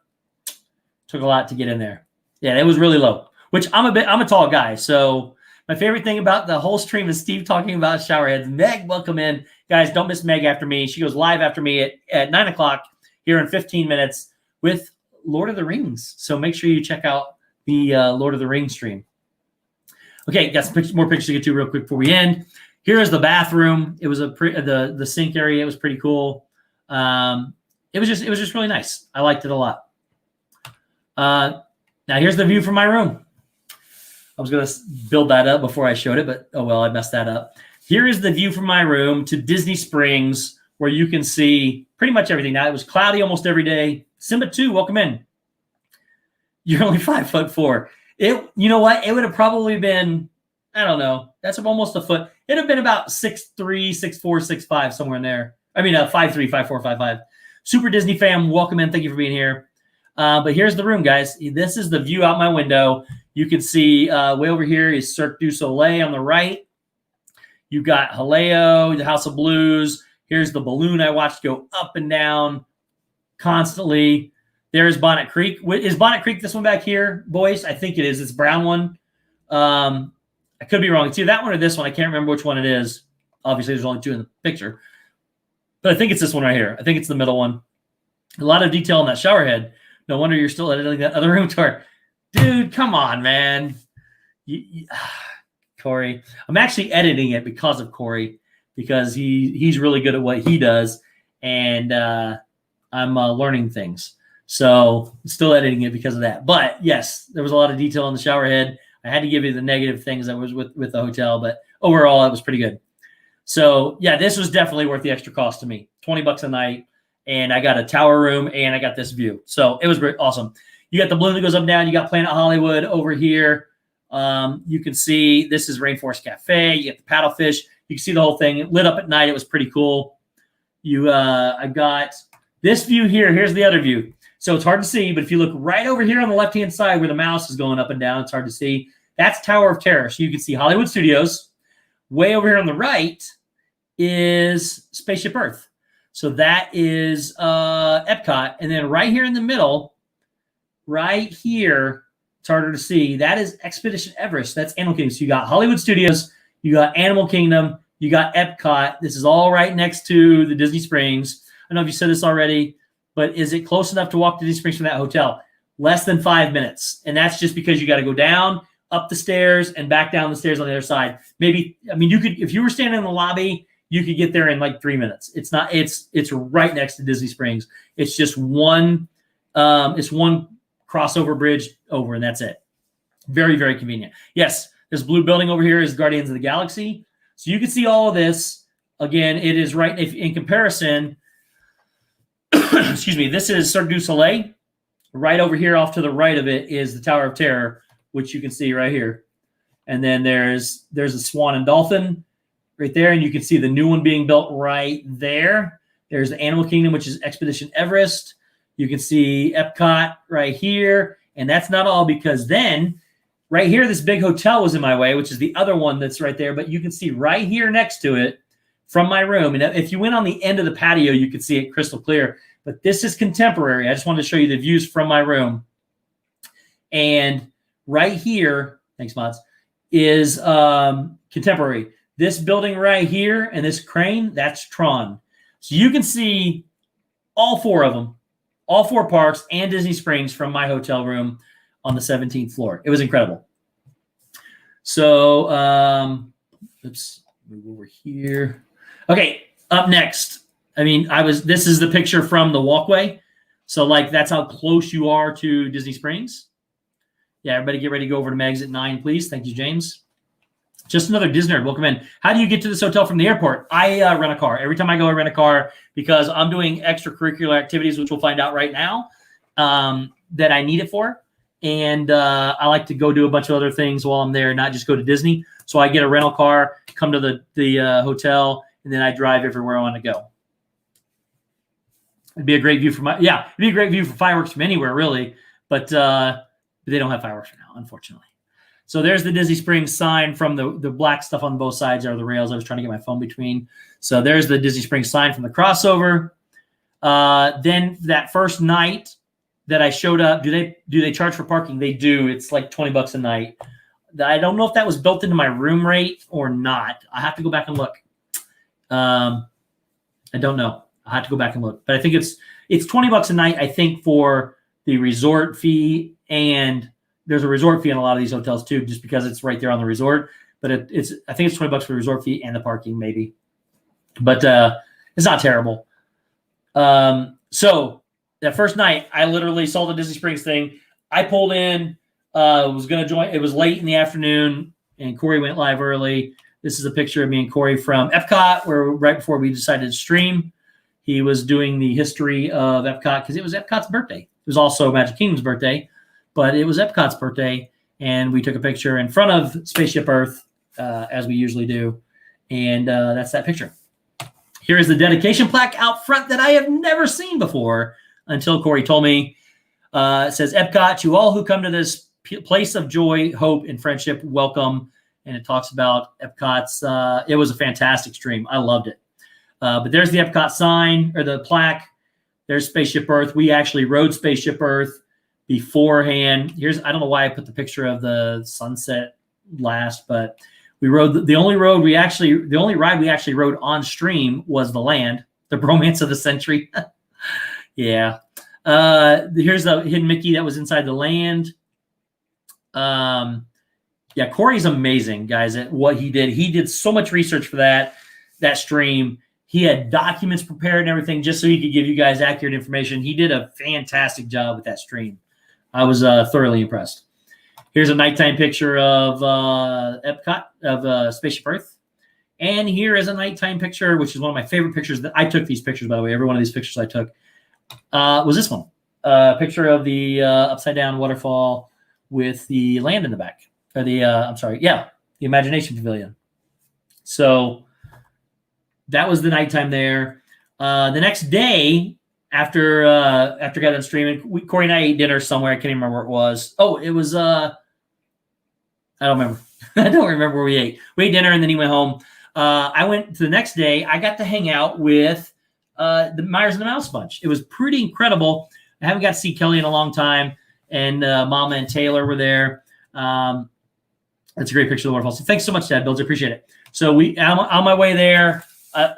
get in there. Yeah, it was really low. Which I'm a tall guy, so My favorite thing about the whole stream is Steve talking about shower heads. Meg, welcome in. Guys, don't miss Meg after me. She goes live after me at 9 o'clock here in 15 minutes with Lord of the Rings. So make sure you check out the Lord of the Rings stream. Okay, got some more pictures to get to real quick before we end. Here is the bathroom. It was the sink area. It was pretty cool. It was just really nice. I liked it a lot. Now here's the view from my room. I was going to build that up before I showed it, but oh well, I messed that up. Here is the view from my room to Disney Springs, where you can see pretty much everything. Now, it was cloudy almost every day. Simba 2, welcome in. You're only 5'4". You know what? It would have probably been, I don't know. That's almost a foot. It would have been about 6'3", 6'4", 6'5", somewhere in there. I mean, 5'3", 5'4", 5'5". Super Disney fam, welcome in. Thank you for being here. But here's the room, guys. This is the view out my window. You can see way over here is Cirque du Soleil on the right. You've got Haleo, the House of Blues. Here's the balloon I watched go up and down constantly. There's Bonnet Creek. Is Bonnet Creek this one back here, boys? I think it is. It's a brown one. I could be wrong. It's either that one or this one. I can't remember which one it is. Obviously, there's only two in the picture. But I think it's this one right here. I think it's the middle one. A lot of detail on that shower head. No wonder you're still editing that other room tour. Dude, come on, man. Corey. I'm actually editing it because of Corey, because he's really good at what he does, and I'm learning things. So I'm still editing it because of that. But yes, there was a lot of detail on the shower head. I had to give you the negative things that was with the hotel, but overall it was pretty good. So yeah, this was definitely worth the extra cost to me. $20 a night, and I got a tower room, and I got this view. So it was great, awesome. You got the balloon that goes up and down. You got Planet Hollywood over here. You can see this is Rainforest Cafe. You get the paddlefish. You can see the whole thing. It lit up at night. It was pretty cool. I got this view here. Here's the other view. So it's hard to see, but if you look right over here on the left-hand side where the mouse is going up and down, it's hard to see. That's Tower of Terror. So you can see Hollywood Studios. Way over here on the right is Spaceship Earth. So that is Epcot. And then right here in the middle, right here, it's harder to see, that is Expedition Everest. That's Animal Kingdom. So you got Hollywood Studios, you got Animal Kingdom, you got Epcot. This is all right next to the Disney Springs. I don't know if you said this already, but is it close enough to walk to Disney Springs from that hotel? Less than 5 minutes. And that's just because you got to go down, up the stairs, and back down the stairs on the other side. Maybe, I mean, you could, if you were standing in the lobby, you could get there in like 3 minutes. It's not, it's right next to Disney Springs. It's just one crossover bridge over, and that's it. Very, very convenient. Yes, this blue building over here is Guardians of the Galaxy. So you can see all of this. Again, it is right, if in comparison, excuse me, this is Cirque du Soleil. Right over here off to the right of it is the Tower of Terror, which you can see right here. And then there's a swan and dolphin right there, and you can see the new one being built right there. There's the Animal Kingdom, which is Expedition Everest. You can see Epcot right here. And that's not all, because then right here, this big hotel was in my way, which is the other one that's right there. But you can see right here next to it from my room. And if you went on the end of the patio, you could see it crystal clear. But this is contemporary. I just wanted to show you the views from my room. And right here, thanks, Mods, is contemporary. This building right here and this crane, that's Tron. So you can see all four of them. All four parks and Disney Springs from my hotel room on the 17th floor. It was incredible. So, let's move over here. Okay, up next. I mean, this is the picture from the walkway. So, like, that's how close you are to Disney Springs. Yeah, everybody get ready to go over to Megs at 9, please. Thank you, James. Just another Disney nerd. Welcome in. How do you get to this hotel from the airport? I rent a car. Every time I go, I rent a car because I'm doing extracurricular activities, which we'll find out right now, that I need it for. And I like to go do a bunch of other things while I'm there, not just go to Disney. So I get a rental car, come to the hotel, and then I drive everywhere I want to go. It'd be a great view for it'd be a great view for fireworks from anywhere, really. But they don't have fireworks right now, unfortunately. So there's the Disney Springs sign from the black stuff on both sides are the rails I was trying to get my phone between. So there's the Disney Springs sign from the crossover. Then that first night that I showed up, do they charge for parking? They do. It's like $20 a night. I don't know if that was built into my room rate or not. I have to go back and look. I don't know. I have to go back and look. But I think it's $20 a night, I think, for the resort fee, and there's a resort fee in a lot of these hotels too, just because it's right there on the resort. But I think it's $20 for the resort fee and the parking, maybe. But it's not terrible. So that first night, I literally saw the Disney Springs thing. I pulled in, was going to join. It was late in the afternoon, and Corey went live early. This is a picture of me and Corey from Epcot, where right before we decided to stream, he was doing the history of Epcot because it was Epcot's birthday. It was also Magic Kingdom's birthday, but it was Epcot's birthday, and we took a picture in front of Spaceship Earth, as we usually do, and that's that picture. Here is the dedication plaque out front that I have never seen before until Corey told me. It says, Epcot, to all who come to this place of joy, hope, and friendship, welcome. And it talks about Epcot's, it was a fantastic stream. I loved it. But there's the Epcot sign, or the plaque. There's Spaceship Earth. We actually rode Spaceship Earth beforehand. I don't know why I put the picture of the sunset last, but we rode the only ride we actually rode on stream was the Land, the Bromance of the Century. Yeah. Here's the hidden Mickey that was inside the Land. Yeah, Corey's amazing, guys, at what he did. He did so much research for that stream. He had documents prepared and everything just so he could give you guys accurate information. He did a fantastic job with that stream. I was thoroughly impressed. Here's a nighttime picture of Epcot, of Spaceship Earth. And here is a nighttime picture, which is one of my favorite pictures. That I took these pictures, by the way. Every one of these pictures I took was this one. Picture of the upside-down waterfall with the Land in the back. Or the Imagination Pavilion. So that was the nighttime there. The next day, after got done streaming, Corey and I ate dinner somewhere. I can't even remember where it was. Oh, it was I don't remember. I don't remember where we ate. We ate dinner and then he went home. I went to the next day. I got to hang out with the Myers and the Mouse Bunch. It was pretty incredible. I haven't got to see Kelly in a long time, and Mama and Taylor were there. That's a great picture of the waterfall. So thanks so much, Dad Builds. I appreciate it. So I'm on my way there.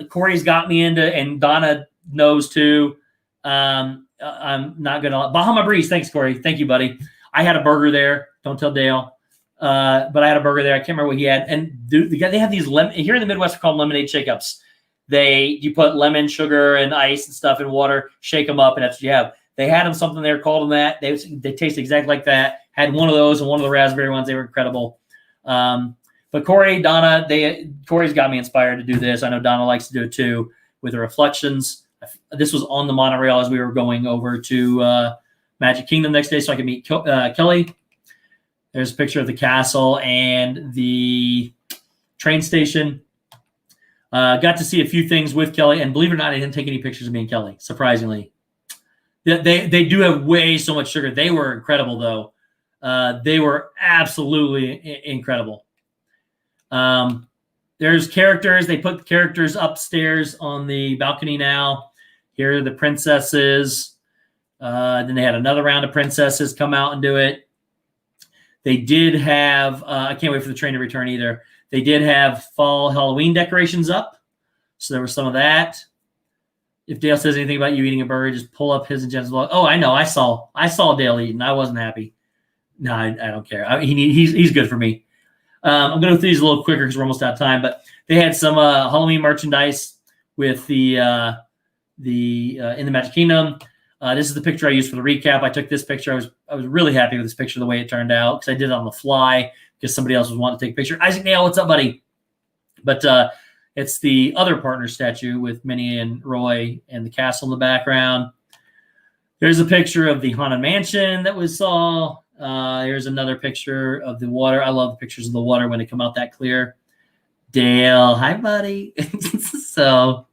Corey's got me into, and Donna knows too. I'm not going to Bahama Breeze. Thanks, Corey. Thank you, buddy. I had a burger there. Don't tell Dale. But I had a burger there. I can't remember what he had. And they have these here in the Midwest, we're called lemonade shake-ups. You put lemon, sugar, and ice and stuff in water, shake them up, and that's what you have. They had them something there, called them that. They taste exactly like that. Had one of those and one of the raspberry ones. They were incredible. But Corey, Donna, Corey's got me inspired to do this. I know Donna likes to do it too with the reflections. This was on the monorail as we were going over to Magic Kingdom next day, so I could meet Kelly. There's a picture of the castle and the train station. Got to see a few things with Kelly, and believe it or not, I didn't take any pictures of me and Kelly, surprisingly. They do have way so much sugar. They were incredible, though. They were absolutely incredible. There's characters. They put the characters upstairs on the balcony now. Here are the princesses. Then they had another round of princesses come out and do it. They did have, I can't wait for the train to return either. They did have fall Halloween decorations up. So there was some of that. If Dale says anything about you eating a burger, just pull up his and Jen's vlog. Oh, I know. I saw Dale eating. I wasn't happy. No, I don't care. He's good for me. I'm going to go through these a little quicker because we're almost out of time. But they had some Halloween merchandise with the in the Magic Kingdom. This is the picture I used for the recap. I took this picture. I was really happy with this picture, the way it turned out, because I did it on the fly because somebody else was wanting to take a picture. Isaac Nail, what's up, buddy? But it's the other partner statue with Minnie and Roy and the castle in the background. There's a picture of the Haunted Mansion that we saw. Here's another picture of the water. I love the pictures of the water when they come out that clear. Dale, hi, buddy. So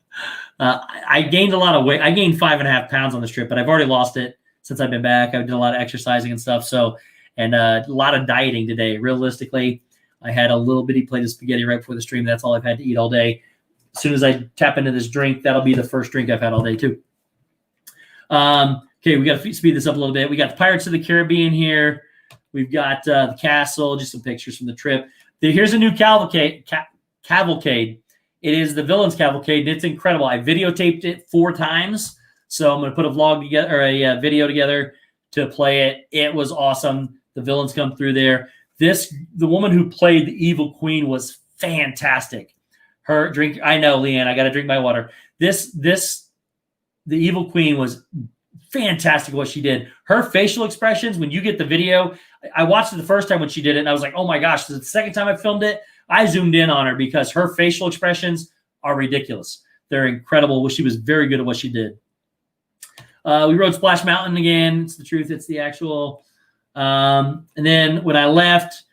I gained a lot of weight. I gained 5.5 pounds on this trip, but I've already lost it since I've been back. I did a lot of exercising and stuff. So, and a lot of dieting today. Realistically, I had a little bitty plate of spaghetti right before the stream. That's all I've had to eat all day. As soon as I tap into this drink, that'll be the first drink I've had all day too. Okay, we got to speed this up a little bit. We got the Pirates of the Caribbean here. We've got the castle, just some pictures from the trip. Here's a new cavalcade. It is the Villains Cavalcade, and it's incredible. I videotaped it 4 times, so I'm going to put a vlog together, or a video together to play it. It was awesome. The villains come through there. The woman who played the evil queen was fantastic. Her drink, I know, Leanne, I got to drink my water. The evil queen was fantastic what she did. Her facial expressions, when you get the video, I watched it the first time when she did it, and I was like, oh my gosh, the second time I filmed it, I zoomed in on her because her facial expressions are ridiculous. They're incredible. She was very good at what she did. We rode Splash Mountain again. It's the truth. It's the actual. And then when I left,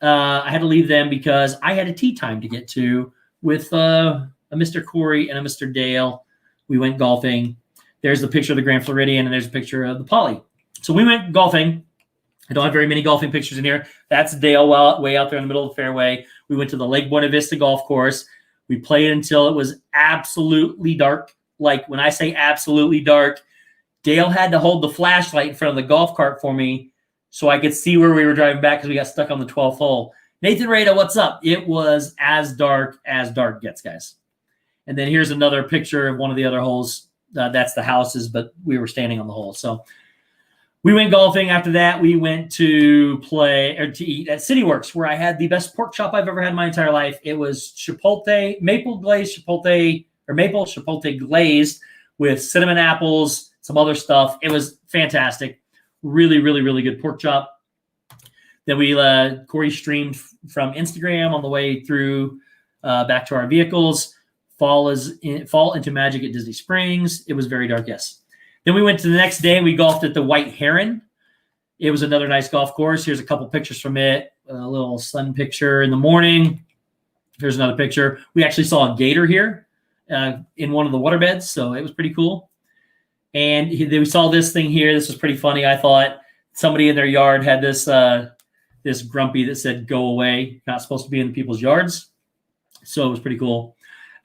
I had to leave them because I had a tea time to get to with a Mr. Corey and a Mr. Dale. We went golfing. There's the picture of the Grand Floridian, and there's a picture of the Poly. So we went golfing. I don't have very many golfing pictures in here. That's Dale way out there in the middle of the fairway. We went to the Lake Buena Vista golf course. We played until it was absolutely dark. Like when I say absolutely dark, Dale had to hold the flashlight in front of the golf cart for me so I could see where we were driving back because we got stuck on the 12th hole. Nathan Rada, what's up? It was as dark gets, guys. And then here's another picture of one of the other holes. That's the houses, but we were standing on the hole. So we went golfing. After that, we went to eat at CityWorks, where I had the best pork chop I've ever had in my entire life. It was maple chipotle glazed with cinnamon apples, some other stuff. It was fantastic. Really, really, really good pork chop. Then Corey streamed from Instagram on the way through back to our vehicles. Fall into Magic at Disney Springs. It was very dark, yes. Then we went to the next day. We golfed at the White Heron. It was another nice golf course. Here's a couple pictures from it. A little sun picture in the morning. Here's another picture. We actually saw a gator here in one of the waterbeds, so it was pretty cool. And we saw this thing here. This was pretty funny. I thought somebody in their yard had this grumpy that said, "Go away." Not supposed to be in people's yards. So it was pretty cool.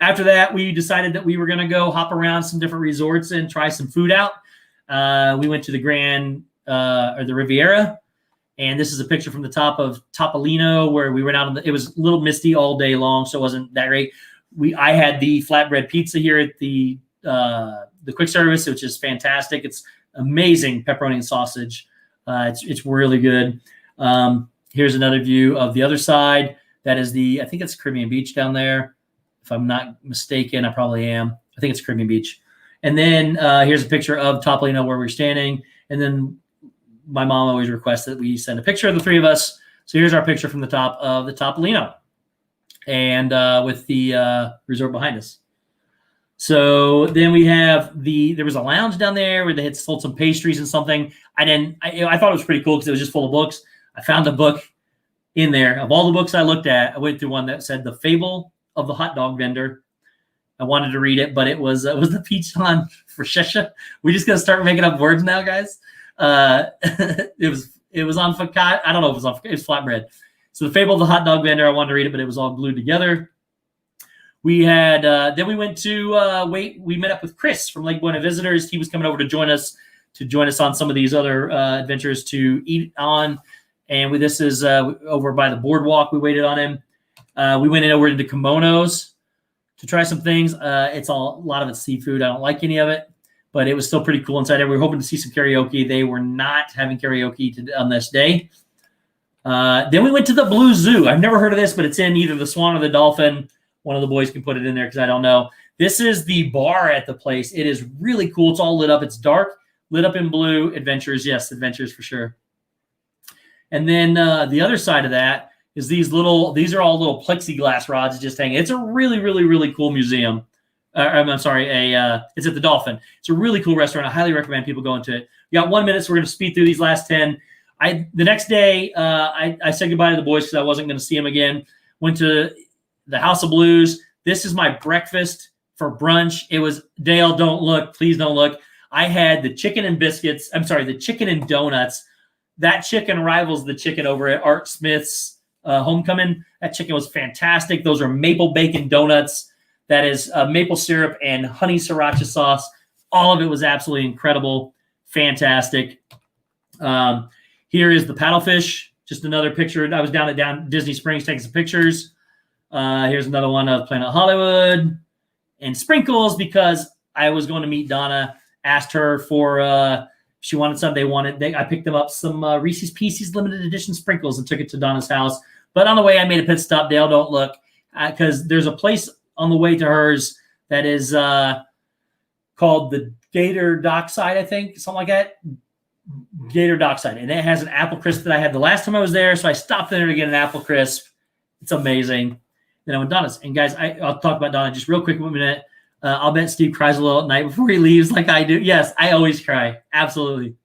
After that, we decided that we were going to go hop around some different resorts and try some food out. We went to the the Riviera, and this is a picture from the top of Topolino where we went out. It was a little misty all day long, so it wasn't that great. I had the flatbread pizza here at the quick service, which is fantastic. It's amazing pepperoni and sausage. It's really good. Here's another view of the other side. That is I think it's Caribbean Beach down there. If I'm not mistaken, I probably am. I think it's Caribbean Beach. And then here's a picture of Topolino where we're standing. And then my mom always requests that we send a picture of the three of us. So here's our picture from the top of the Topolino, and with the resort behind us. So then we have there was a lounge down there where they had sold some pastries and something. I thought it was pretty cool because it was just full of books. I found a book in there. Of all the books I looked at, I went through one that said The Fable of the Hot Dog Vendor. I wanted to read it, but it was the peach on for Shesha. We just gonna start making up words now, guys. It was on focaccia. I don't know if it was on. It was flatbread. So The Fable of the Hot Dog Vendor. I wanted to read it, but it was all glued together. We had then we went to we met up with Chris from Lake Buena Visitors. He was coming over to join us on some of these other adventures to eat on. And this is over by the boardwalk. We waited on him. We went over into Kimonos to try some things. A lot of it's seafood. I don't like any of it, but it was still pretty cool inside there. We were hoping to see some karaoke. They were not having karaoke on this day. Then we went to the Blue Zoo. I've never heard of this, but it's in either the Swan or the Dolphin. One of the boys can put it in there because I don't know. This is the bar at the place. It is really cool. It's all lit up. It's dark, lit up in blue. Adventures, yes, adventures for sure. And then the other side of that is these are all little plexiglass rods just hanging. It's a really, really, really cool museum. I'm sorry, it's at the Dolphin. It's a really cool restaurant. I highly recommend people go into it. You got 1 minute, so we're going to speed through these last 10. The next day, I said goodbye to the boys because I wasn't going to see them again. Went to the House of Blues. This is my breakfast for brunch. It was, Dale, don't look. Please don't look. I had the chicken and biscuits. I'm sorry, the chicken and donuts. That chicken rivals the chicken over at Art Smith's Homecoming. That chicken was fantastic. Those are maple bacon donuts. That is maple syrup and honey sriracha sauce. All of it was absolutely incredible. Fantastic. Here is the paddlefish. Just another picture. I was down at Disney Springs taking some pictures. Here's another one of Planet Hollywood. And sprinkles, because I was going to meet Donna. Asked her for she wanted some. I picked them up some Reese's Pieces limited edition sprinkles and took it to Donna's house. But on the way, I made a pit stop. Dale, don't look, because there's a place on the way to hers that is called the Gator Dockside, I think, something like that. Gator Dockside, and it has an apple crisp that I had the last time I was there, so I stopped there to get an apple crisp. It's amazing. Then I went to Donna's, and guys, I'll talk about Donna just real quick in a minute. I'll bet Steve cries a little at night before he leaves, like I do. Yes, I always cry. Absolutely.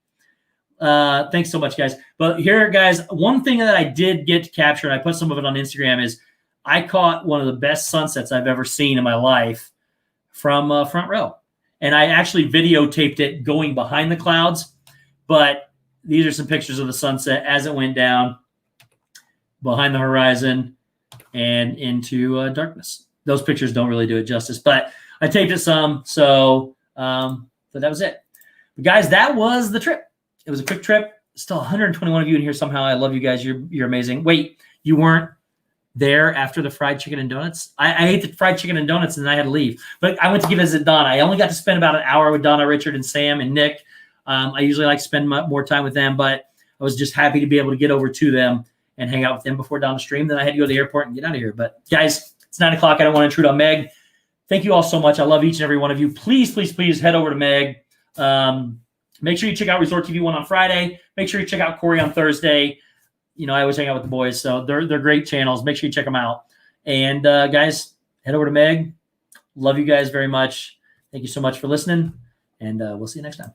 Thanks so much, guys. But here, guys, one thing that I did get to capture, and I put some of it on Instagram, is I caught one of the best sunsets I've ever seen in my life from front row, and I actually videotaped it going behind the clouds. But these are some pictures of the sunset as it went down behind the horizon and into darkness. Those pictures don't really do it justice, but I taped it some. So that was it. But guys, that was the trip. It was a quick trip. Still 121 of you in here somehow. I love you guys. You're amazing. Wait, you weren't there after the fried chicken and donuts? I ate the fried chicken and donuts and then I had to leave. But I went to visit Donna. I only got to spend about an hour with Donna, Richard, and Sam, and Nick. I usually like to spend more time with them, but I was just happy to be able to get over to them and hang out with them before Donna stream. Then I had to go to the airport and get out of here. But guys, it's 9 o'clock. I don't want to intrude on Meg. Thank you all so much. I love each and every one of you. Please, please, please head over to Meg. Make sure you check out Resort TV 1 on Friday. Make sure you check out Corey on Thursday. You know, I always hang out with the boys, so they're great channels. Make sure you check them out. And guys, head over to Meg. Love you guys very much. Thank you so much for listening, and we'll see you next time.